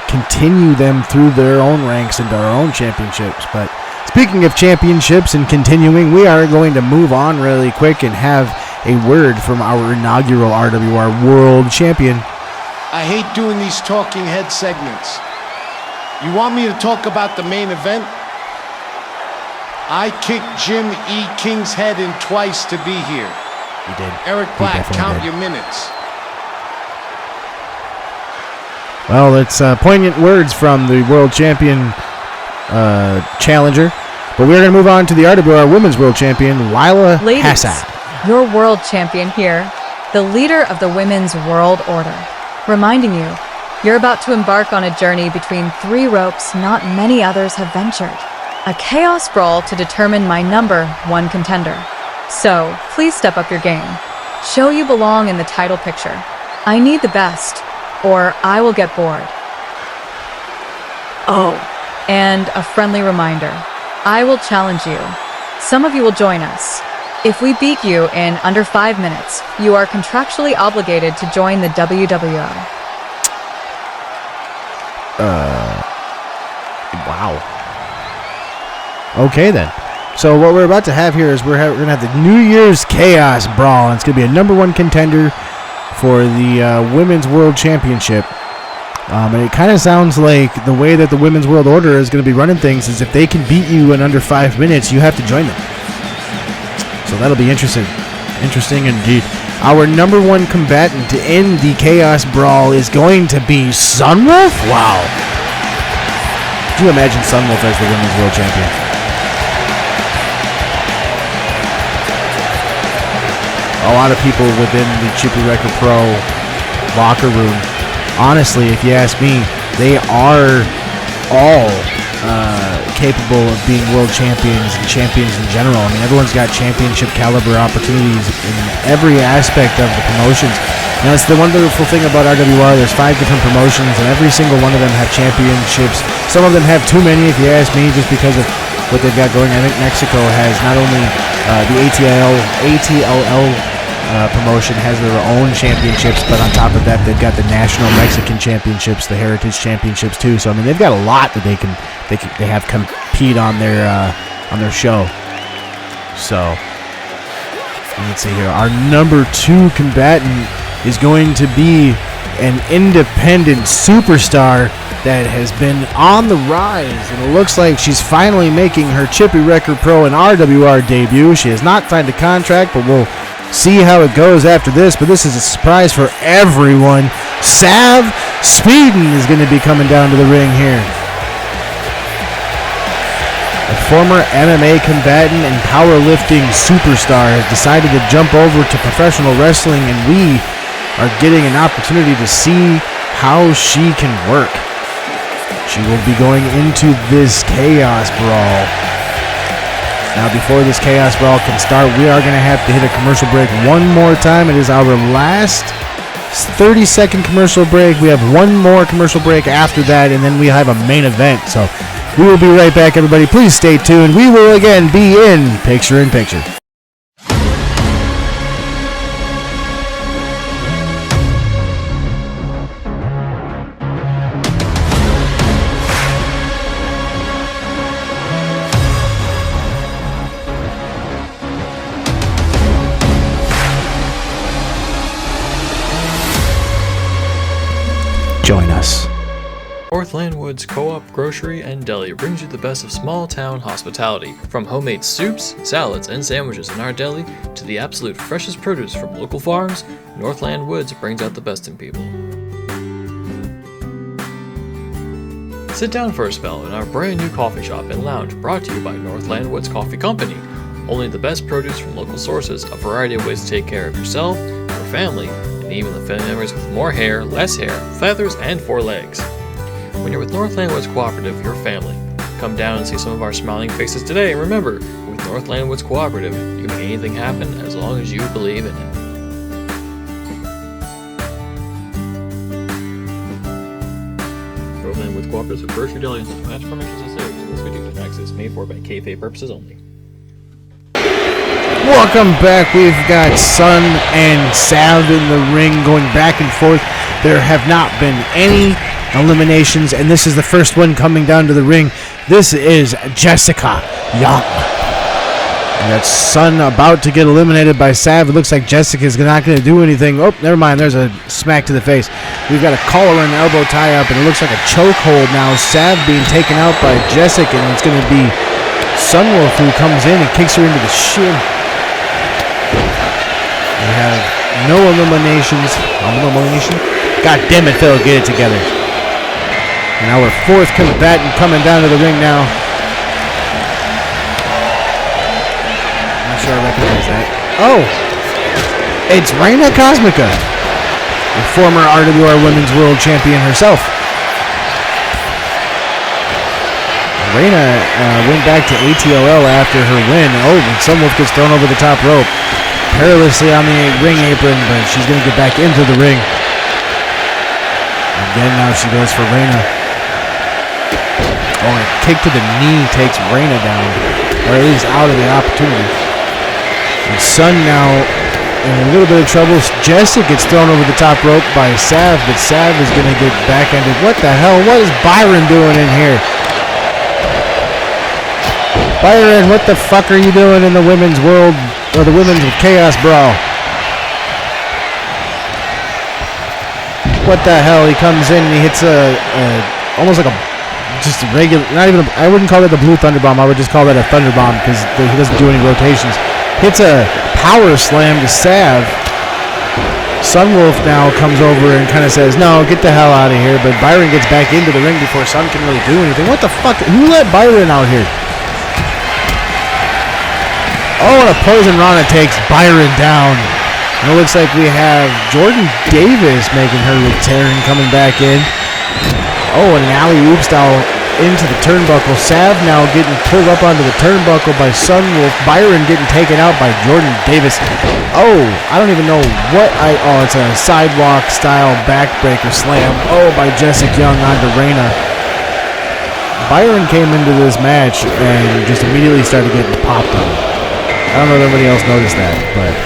continue them through their own ranks into our own championships. But speaking of championships and continuing, we are going to move on really quick and have a word from our inaugural RWR World Champion. I hate doing these talking head segments. You want me to talk about the main event? I kicked Jim E. King's head in twice to be here. You did. Eric Black, count your minutes. Well, it's poignant words from the World Champion challenger. But we're going to move on to the RWR Women's World Champion, Lila Hassa. Your world champion here, the leader of the Women's World Order, reminding you, you're about to embark on a journey between three ropes not many others have ventured. A chaos brawl to determine my number one contender. So, please step up your game. Show you belong in the title picture. I need the best, or I will get bored. Oh, and a friendly reminder. I will challenge you. Some of you will join us. If we beat you in under 5 minutes, you are contractually obligated to join the WWO. Wow. Okay, then. So what we're about to have here is we're going to have the New Year's Chaos Brawl. And it's going to be a #1 contender for the Women's World Championship. And it kind of sounds like the way that the Women's World Order is going to be running things is if they can beat you in under 5 minutes, you have to join them. So that'll be interesting. Interesting indeed. Our #1 combatant in the Chaos Brawl is going to be Sunwolf? Wow. Could you imagine Sunwolf as the Women's World Champion? A lot of people within the Chippy Wrecker Pro locker room, honestly, if you ask me, they are all capable of being world champions and champions in general. I mean, everyone's got championship caliber opportunities in every aspect of the promotions. Now, it's the wonderful thing about RWR. There's 5 different promotions, and every single one of them have championships. Some of them have too many, if you ask me, just because of what they've got going. I think Mexico has not only the ATLL promotion has their own championships, but on top of that, they've got the National Mexican Championships, the Heritage Championships too. So I mean, they've got a lot that they have compete on their show. So let's see here. Our #2 combatant is going to be an independent superstar that has been on the rise, and it looks like she's finally making her Chippy Wrecker Pro and RWR debut. She has not signed a contract, but we'll see how it goes after this. But this is a surprise for everyone. Sav Speeden is going to be coming down to the ring here. A former MMA combatant and powerlifting superstar has decided to jump over to professional wrestling, and we are getting an opportunity to see how she can work. She will be going into this Chaos Brawl. Now, before this Chaos Brawl can start, we are going to have to hit a commercial break one more time. It is our last 30-second commercial break. We have one more commercial break after that, and then we have a main event. So we will be right back, everybody. Please stay tuned. We will again be in Picture in Picture. Join us. Northland Woods Co-op Grocery and Deli brings you the best of small town hospitality. From homemade soups, salads, and sandwiches in our deli to the absolute freshest produce from local farms, Northland Woods brings out the best in people. Sit down for a spell in our brand new coffee shop and lounge brought to you by Northland Woods Coffee Company. Only the best produce from local sources, a variety of ways to take care of yourself, your family, and even the family members with more hair, less hair, feathers, and 4 legs. When you're with Northland Woods Cooperative, you're family. Come down and see some of our smiling faces today, and remember, with Northland Woods Cooperative, you can make anything happen as long as you believe in it. Northland Woods Cooperative is a grocery deli and match permissions and sales. This video can access made for by kayfabe purposes only. Welcome back. We've got Sun and Sav in the ring going back and forth. There have not been any eliminations, and this is the first one coming down to the ring. This is Jessica Young. And that's Sun about to get eliminated by Sav. It looks like Jessica's not going to do anything. Oh, never mind. There's a smack to the face. We've got a collar and elbow tie up, and it looks like a chokehold now. Sav being taken out by Jessica, and it's going to be Sunwolf who comes in and kicks her into the shin. We have no eliminations. God damn it, Phil, get it together. And our 4th combatant coming down to the ring now. I'm not sure I recognize that. Oh! It's Reina Cosmica, the former RWR Women's World Champion herself. Reina went back to ATLL after her win. Oh, and Sunwolf gets thrown over the top rope. Perilously on the ring apron, but she's going to get back into the ring. Again, now she goes for Reina. Oh, and a kick to the knee takes Reina down, or at least out of the opportunity. And Sun now in a little bit of trouble. Jessic gets thrown over the top rope by Sav, but Sav is going to get back-ended. What the hell? What is Byron doing in here? Byron, what the fuck are you doing in the women's world, or the women's chaos brawl? What the hell? He comes in and he hits almost like just a regular, not even, I wouldn't call it the blue thunder bomb. I would just call that a thunder bomb because he doesn't do any rotations. Hits a power slam to Sav. Sunwolf now comes over and kind of says, no, get the hell out of here. But Byron gets back into the ring before Sun can really do anything. What the fuck? Who let Byron out here? Oh, and a poison Rana takes Byron down. And it looks like we have Jordan Davis making her return, coming back in. Oh, and an alley-oop style into the turnbuckle. Sav now getting pulled up onto the turnbuckle by Sunwolf. Byron getting taken out by Jordan Davis. Oh, I don't even know what oh, it's a sidewalk style backbreaker slam. Oh, by Jessic Young onto Reina. Byron came into this match and just immediately started getting popped on. I don't know if anybody else noticed that, but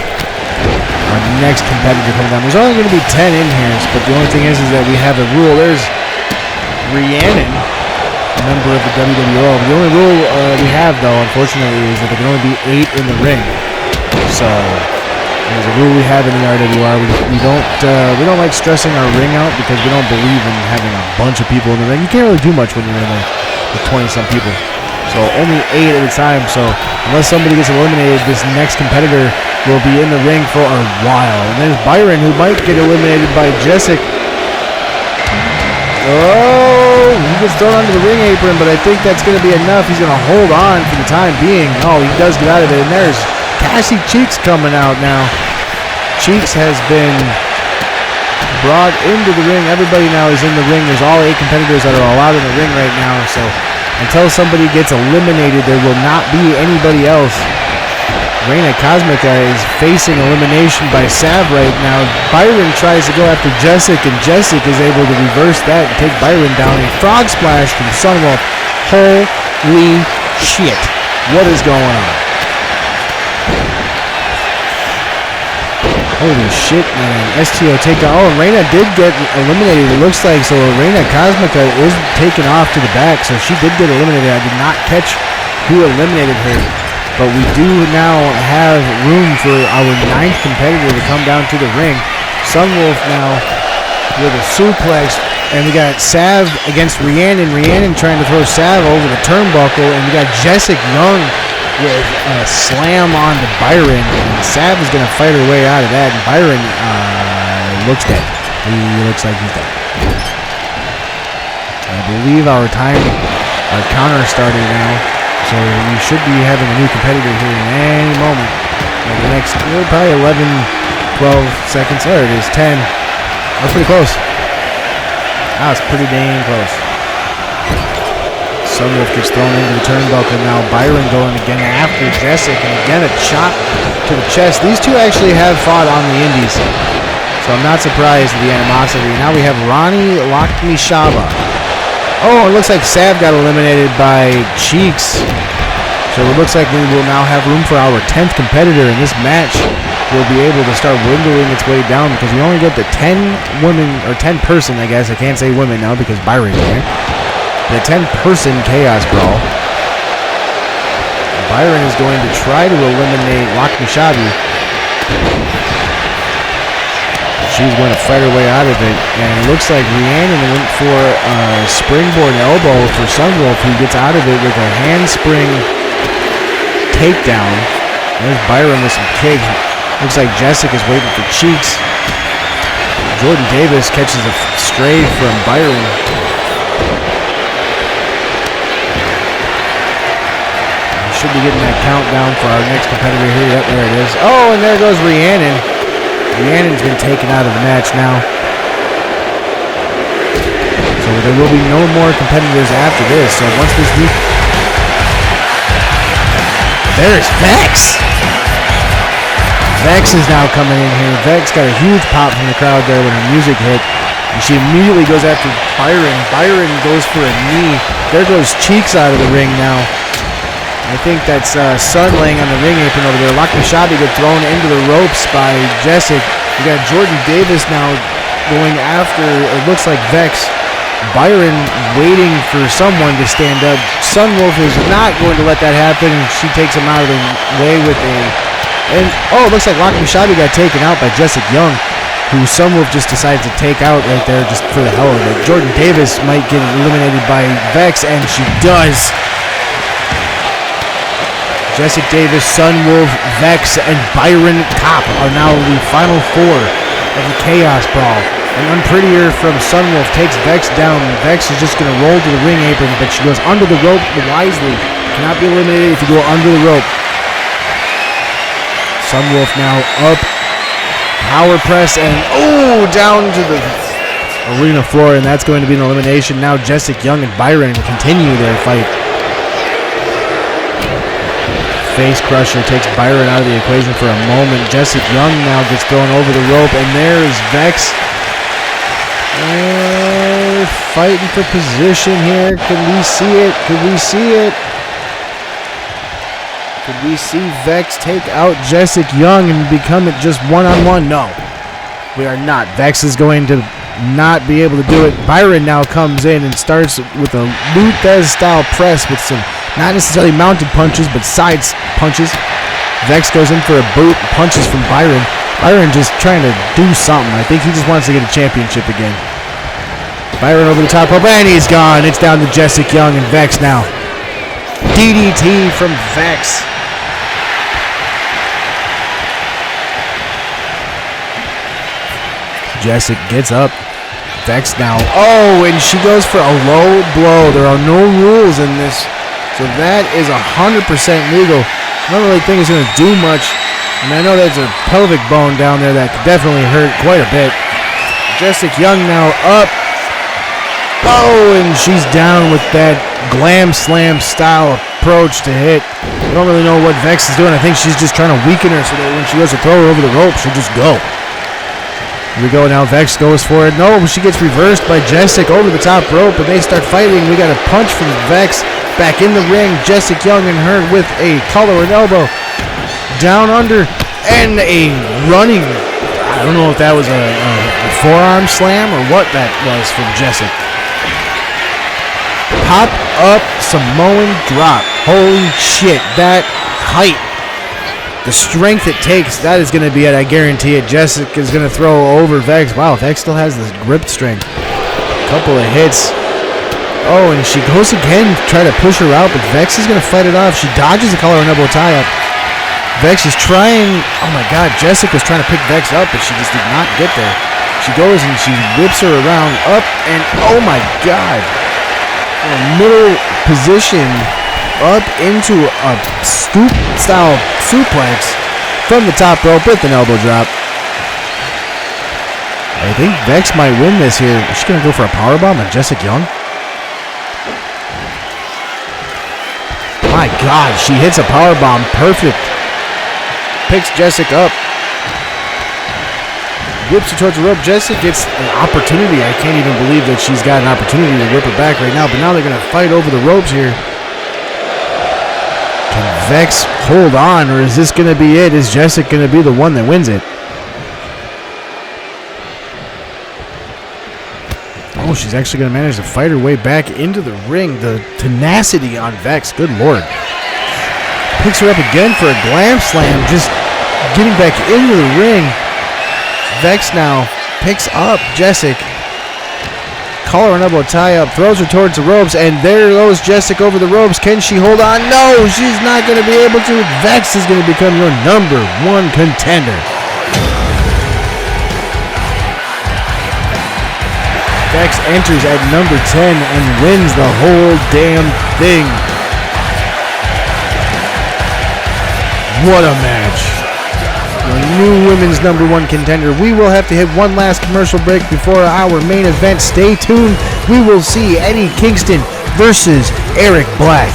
our next competitor coming down. There's only going to be 10 in here, but the only thing is that we have a rule. There's Rhiannon, a member of the WWO. The only rule we have, though, unfortunately, is that there can only be 8 in the ring. So there's a rule we have in the RWR. We don't like stressing our ring out because we don't believe in having a bunch of people in the ring. You can't really do much when you're in there with 20-some people. So only 8 at a time. So unless somebody gets eliminated, this next competitor will be in the ring for a while. And there's Byron, who might get eliminated by Jessic. Oh, he gets thrown onto the ring apron, but I think that's going to be enough. He's going to hold on for the time being. Oh, he does get out of it. And there's Cassie Cheeks coming out now. Cheeks has been brought into the ring. Everybody now is in the ring. There's all 8 competitors that are allowed in the ring right now. So until somebody gets eliminated, there will not be anybody else. Reina Cosmica is facing elimination by Sav right now. Byron tries to go after Jessic, and Jessic is able to reverse that and take Byron down. A frog splash from Sunwolf. Holy shit. What is going on? Holy shit, man. STO takedown. Oh, Reina did get eliminated, it looks like. So Reina Cosmica is taken off to the back, so she did get eliminated. I did not catch who eliminated her. But we do now have room for our 9th competitor to come down to the ring. Sunwolf now with a suplex. And we got Sav against Rhiannon. Rhiannon trying to throw Sav over the turnbuckle. And we got Jessic Young with a slam on to Byron. And Sav is going to fight her way out of that. And Byron looks dead. He looks like he's dead. I believe our counter started now. So we should be having a new competitor here in any moment. In the next, probably 11, 12 seconds. There it is, 10. That's pretty close. That's pretty dang close. Sunwolf gets thrown into the turnbuckle. Now Byron going again after Jessic. And again a chop to the chest. These two actually have fought on the indies. So I'm not surprised at the animosity. Now we have Ronnie Lakshmi Shaba. Oh, it looks like Sav got eliminated by Cheeks. So it looks like we will now have room for our 10th competitor, and this match will be able to start dwindling its way down because we only get the 10 women, or 10 person, I guess. I can't say women now because Byron's there. The 10 person Chaos Brawl. Byron is going to try to eliminate Lakshmi Shabi. She's going to fight her way out of it, and it looks like Rhiannon went for a springboard elbow for Sunwolf, who gets out of it with a handspring takedown. There's Byron with some kicks. Looks like Jessica is waiting for Cheeks. Jordan Davis catches a stray from Byron. We should be getting that countdown for our next competitor here. Yep, there it is. Oh, and there goes Rhiannon. Rhiannon's been taken out of the match now. So there will be no more competitors after this. So once this week... There's Vex! Vex is now coming in here. Vex got a huge pop from the crowd there when her music hit. And she immediately goes after Byron. Byron goes for a knee. There goes Cheeks out of the ring now. I think that's Sun laying on the ring apron over there. Lakmishabi get thrown into the ropes by Jessic. We got Jordan Davis now going after, it looks like Vex. Byron waiting for someone to stand up. Sunwolf is not going to let that happen, and she takes him out of the way with a... And oh, it looks like Lakmishabi got taken out by Jessic Young, who Sunwolf just decided to take out right there just for the hell of it. Jordan Davis might get eliminated by Vex, and she does. Jessic Davis, Sunwolf, Vex, and Byron Kopp are now the final four of the Chaos Brawl. And Unprettier from Sunwolf takes Vex down. Vex is just going to roll to the ring apron, but she goes under the rope wisely. Cannot be eliminated if you go under the rope. Sunwolf now up. Power press and down to the arena floor, and that's going to be an elimination. Now Jessic Young and Byron continue their fight. Face Crusher takes Byron out of the equation for a moment. Jessic Young now gets thrown over the rope, and there's Vex. Fighting for position here. Can we see it? Could we see it? Could we see Vex take out Jessic Young and become it just one-on-one? No, we are not. Vex is going to not be able to do it. Byron now comes in and starts with a Luthez-style press with some not necessarily mounted punches, but side punches. Vex goes in for a boot, punches from Byron. Byron just trying to do something. I think he just wants to get a championship again. Byron over the top rope, and he's gone. It's down to Jessic Young and Vex now. DDT from Vex. Jessic gets up. Vex now. Oh, and she goes for a low blow. There are no rules in this. So that is 100% legal. I don't really think it's going to do much. And I know there's a pelvic bone down there that could definitely hurt quite a bit. Jessic Young now up. Oh, and she's down with that glam slam style approach to hit. I don't really know what Vex is doing. I think she's just trying to weaken her so that when she goes to throw her over the rope, she'll just go. Here we go now. Vex goes for it. No, she gets reversed by Jessic over the top rope, and they start fighting. We got a punch from Vex back in the ring. Jessic Young and her with a collar and elbow. Down under, and a running. I don't know if that was a forearm slam or what that was from Jessic. Pop up Samoan drop. Holy shit, that height. The strength it takes, that is going to be it. I guarantee it. Jessic is going to throw over Vex. Wow, Vex still has this grip strength. Couple of hits. Oh, and she goes again to try to push her out, but Vex is going to fight it off. She dodges the collar and elbow tie-up. Vex is trying. Oh my god, Jessic was trying to pick Vex up, but she just did not get there. She goes and she whips her around up, and oh my god. A middle position up into a scoop-style suplex from the top rope with an elbow drop. I think Vex might win this here. Is she going to go for a powerbomb on Jessic Young? My god, she hits a powerbomb. Perfect. Picks Jessic up. Whips her towards the rope. Jessic gets an opportunity. I can't even believe that she's got an opportunity to whip her back right now. But now they're going to fight over the ropes here. Can Vex hold on, or is this going to be it? Is Jessic going to be the one that wins it? Oh, she's actually going to manage to fight her way back into the ring. The tenacity on Vex. Good lord. Picks her up again for a glam slam. Just getting back into the ring. Vex now picks up Jessic. Collar and elbow tie up. Throws her towards the ropes. And there goes Jessic over the ropes. Can she hold on? No, she's not going to be able to. Vex is going to become your number one contender. Vex enters at number 10 and wins the whole damn thing. What a match. The new women's number one contender. We will have to hit one last commercial break before our main event. Stay tuned. We will see Eddie Kingston versus Eric Black.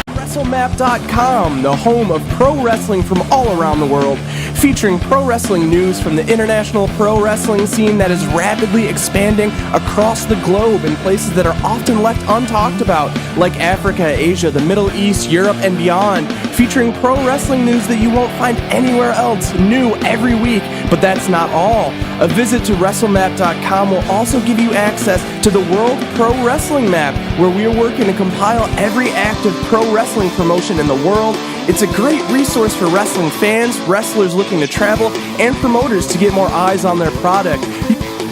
WrestleMap.com, the home of pro wrestling from all around the world, featuring pro wrestling news from the international pro wrestling scene that is rapidly expanding across the globe in places that are often left untalked about, like Africa, Asia, the Middle East, Europe, and beyond, featuring pro wrestling news that you won't find anywhere else, new every week. But that's not all. A visit to WrestleMap.com will also give you access to the World Pro Wrestling Map, where we are working to compile every active pro wrestling promotion in the world. It's a great resource for wrestling fans, wrestlers looking to travel, and promoters to get more eyes on their product.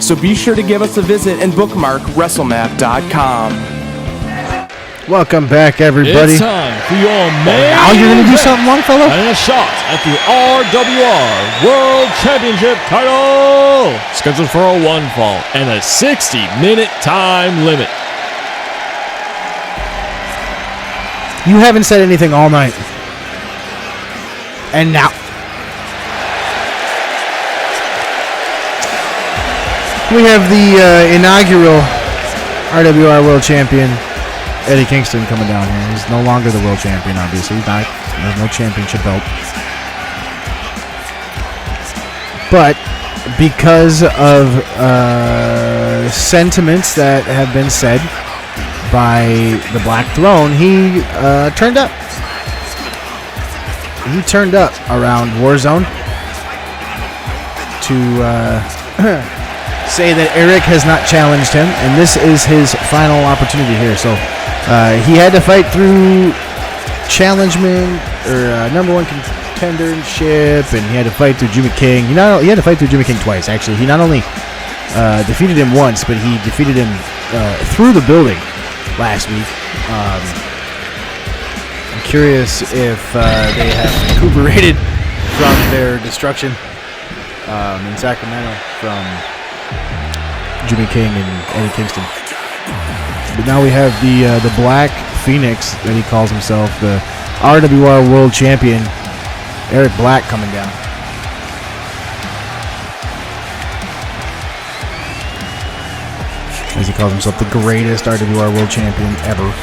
So be sure to give us a visit and bookmark WrestleMap.com. Welcome back, everybody. It's time for your main Now you're going to do something, Longfellow? and a shot at the RWR World Championship title. Scheduled for a one fall and a 60-minute time limit. You haven't said anything all night. And now. We have the inaugural RWR World Champion, Eddie Kingston, coming down here. He's no longer the world champion, obviously. There's no championship belt. But because of sentiments that have been said by the Black Throne, he turned up. He turned up around Warzone to say that Eric has not challenged him, and this is his final opportunity here. So he had to fight through challengement or number one contendership, and he had to fight through Jimmy King. He had to fight through Jimmy King twice, actually. He not only defeated him once, but he defeated him through the building last week. I'm curious if they have recuperated from their destruction in Sacramento from Jimmy King and Eddie Kingston. But now we have the Black Phoenix, that he calls himself, the RWR World Champion, Eric Black, coming down. As he calls himself the greatest RWR World Champion ever.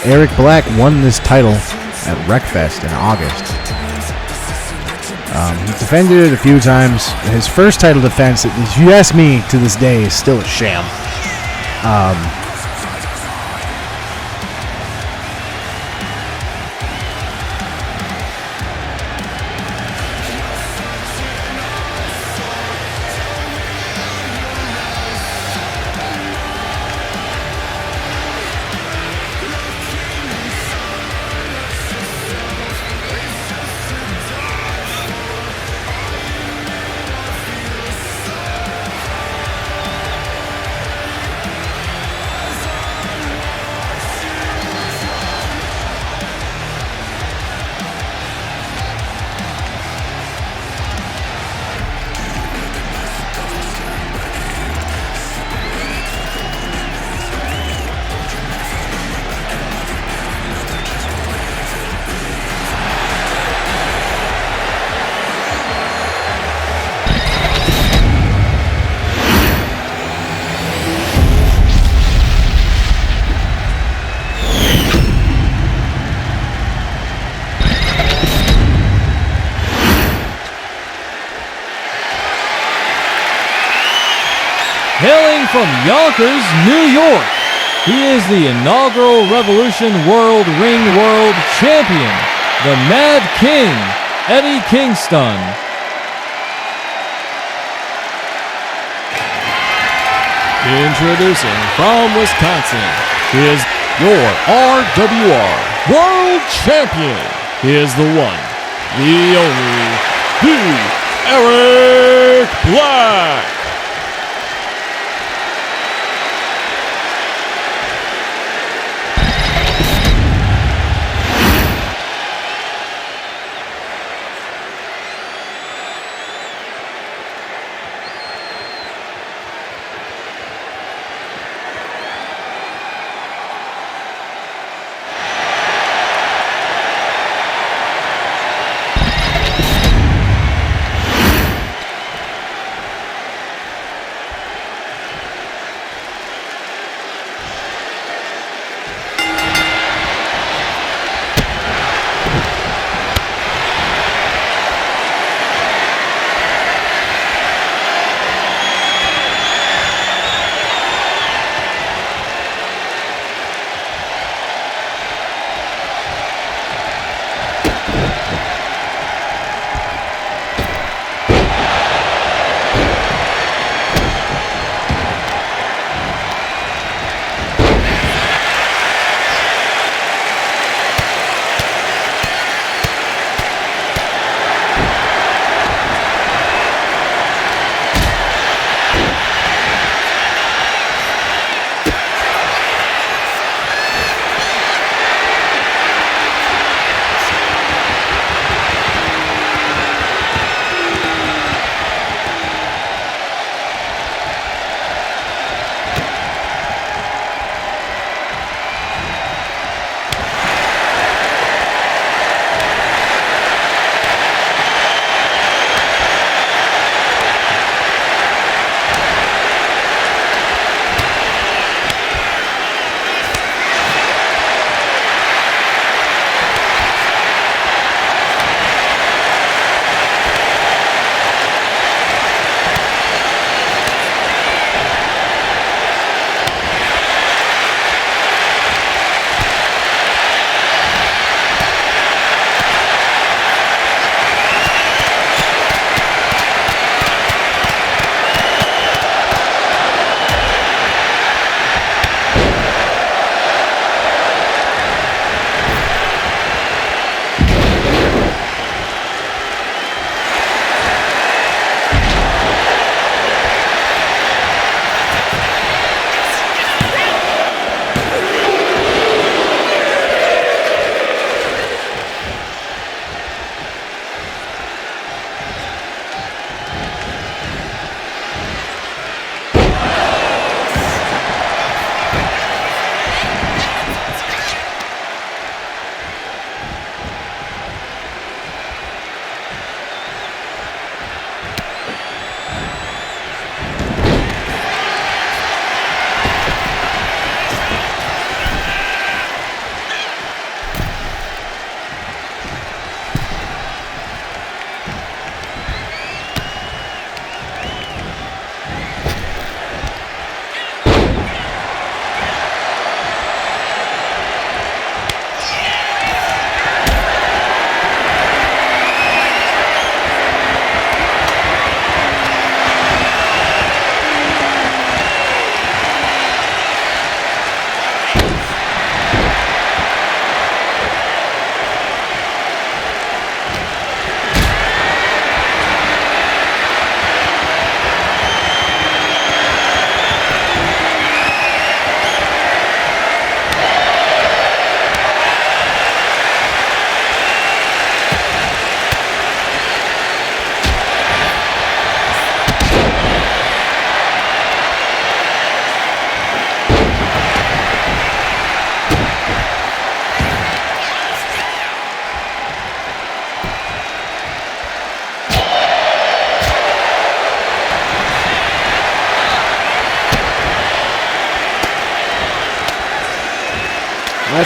Eric Black won this title at Wreckfest in August. He's defended it a few times. His first title defense, if you ask me, to this day, is still a sham. Hailing from Yonkers, New York, he is the inaugural Revolution World Ring World Champion, the Mad King, Eddie Kingston. Introducing from Wisconsin, he is your RWR World Champion. He is the one, the only, the Eric Black.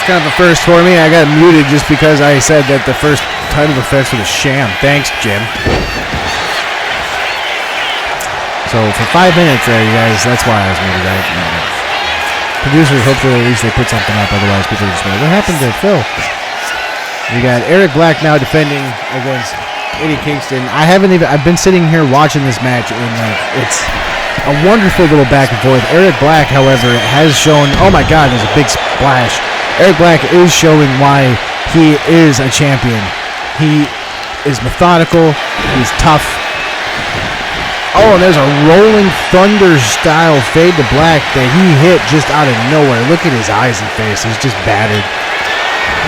kind of a first for me. I got muted just because I said that the first title defense was a sham. Thanks, Jim. So for 5 minutes there, you guys, that's why I was muted out. Producers hope that at least they put something up, otherwise people just go, what happened to Phil? We got Eric Black now defending against Eddie Kingston. I've been sitting here watching this match, and it's a wonderful little back and forth. Eric Black, however, has shown, oh my God, there's a big splash. Eric Black is showing why he is a champion. He is methodical, he's tough. Oh, and there's a rolling thunder style fade to black that he hit just out of nowhere. Look at his eyes and face, he's just battered.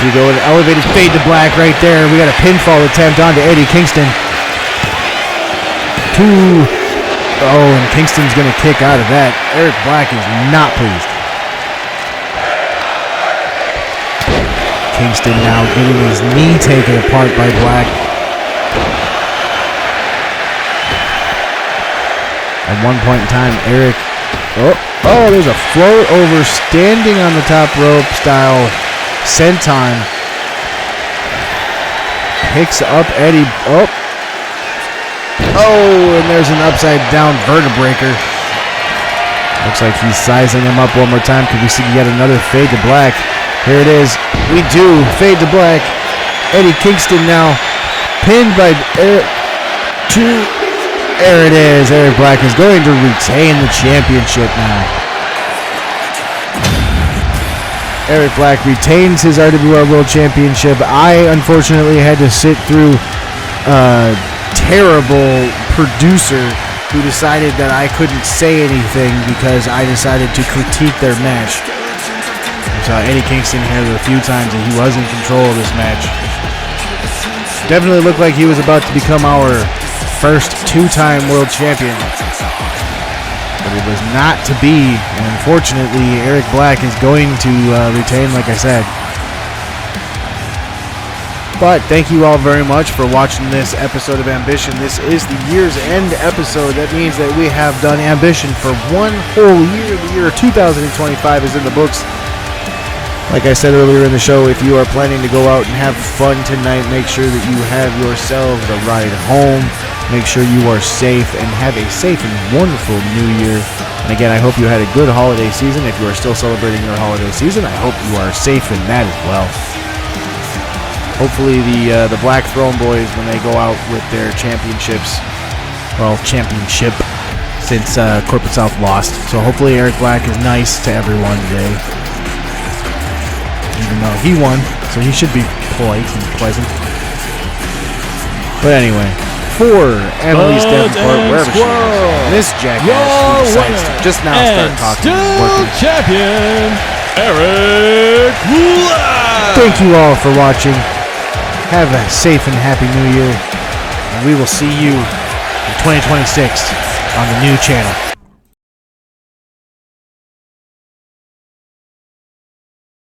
You go with an elevated fade to black right there. We got a pinfall attempt onto Eddie Kingston. Oh, and Kingston's going to kick out of that. Eric Black is not pleased. Kingston now getting his knee taken apart by Black. At one point in time, Eric... Oh, there's a float over standing on the top rope style senton. Picks up Eddie. Oh, and there's an upside down vertebraker. Looks like he's sizing him up one more time. Could we see yet another fade to black? Here it is. We do. Fade to black. Eddie Kingston now pinned by Eric. There it is. Eric Black is going to retain the championship now. Eric Black retains his RWR World Championship. I, unfortunately, had to sit through a terrible producer who decided that I couldn't say anything because I decided to critique their match. I saw Eddie Kingston here a few times and he was in control of this match. Definitely looked like he was about to become our first two-time world champion. But it was not to be, and unfortunately, Eric Black is going to retain, like I said. But thank you all very much for watching this episode of Ambition. This is the year's end episode. That means that we have done Ambition for one whole year. The year 2025 is in the books. Like I said earlier in the show, if you are planning to go out and have fun tonight, make sure that you have yourselves a ride home. Make sure you are safe and have a safe and wonderful new year. And again, I hope you had a good holiday season. If you are still celebrating your holiday season, I hope you are safe in that as well. Hopefully the Black Throne Boys, when they go out with their championships, championship, since Corprate South lost. So hopefully Eric Black is nice to everyone today. Even though he won, so he should be polite and pleasant. But anyway, for Annalise Davenport, wherever she is, this jackass who decides to just now start talking and working. Champion, Eric Black! Thank you all for watching. Have a safe and happy new year. And we will see you in 2026 on the new channel.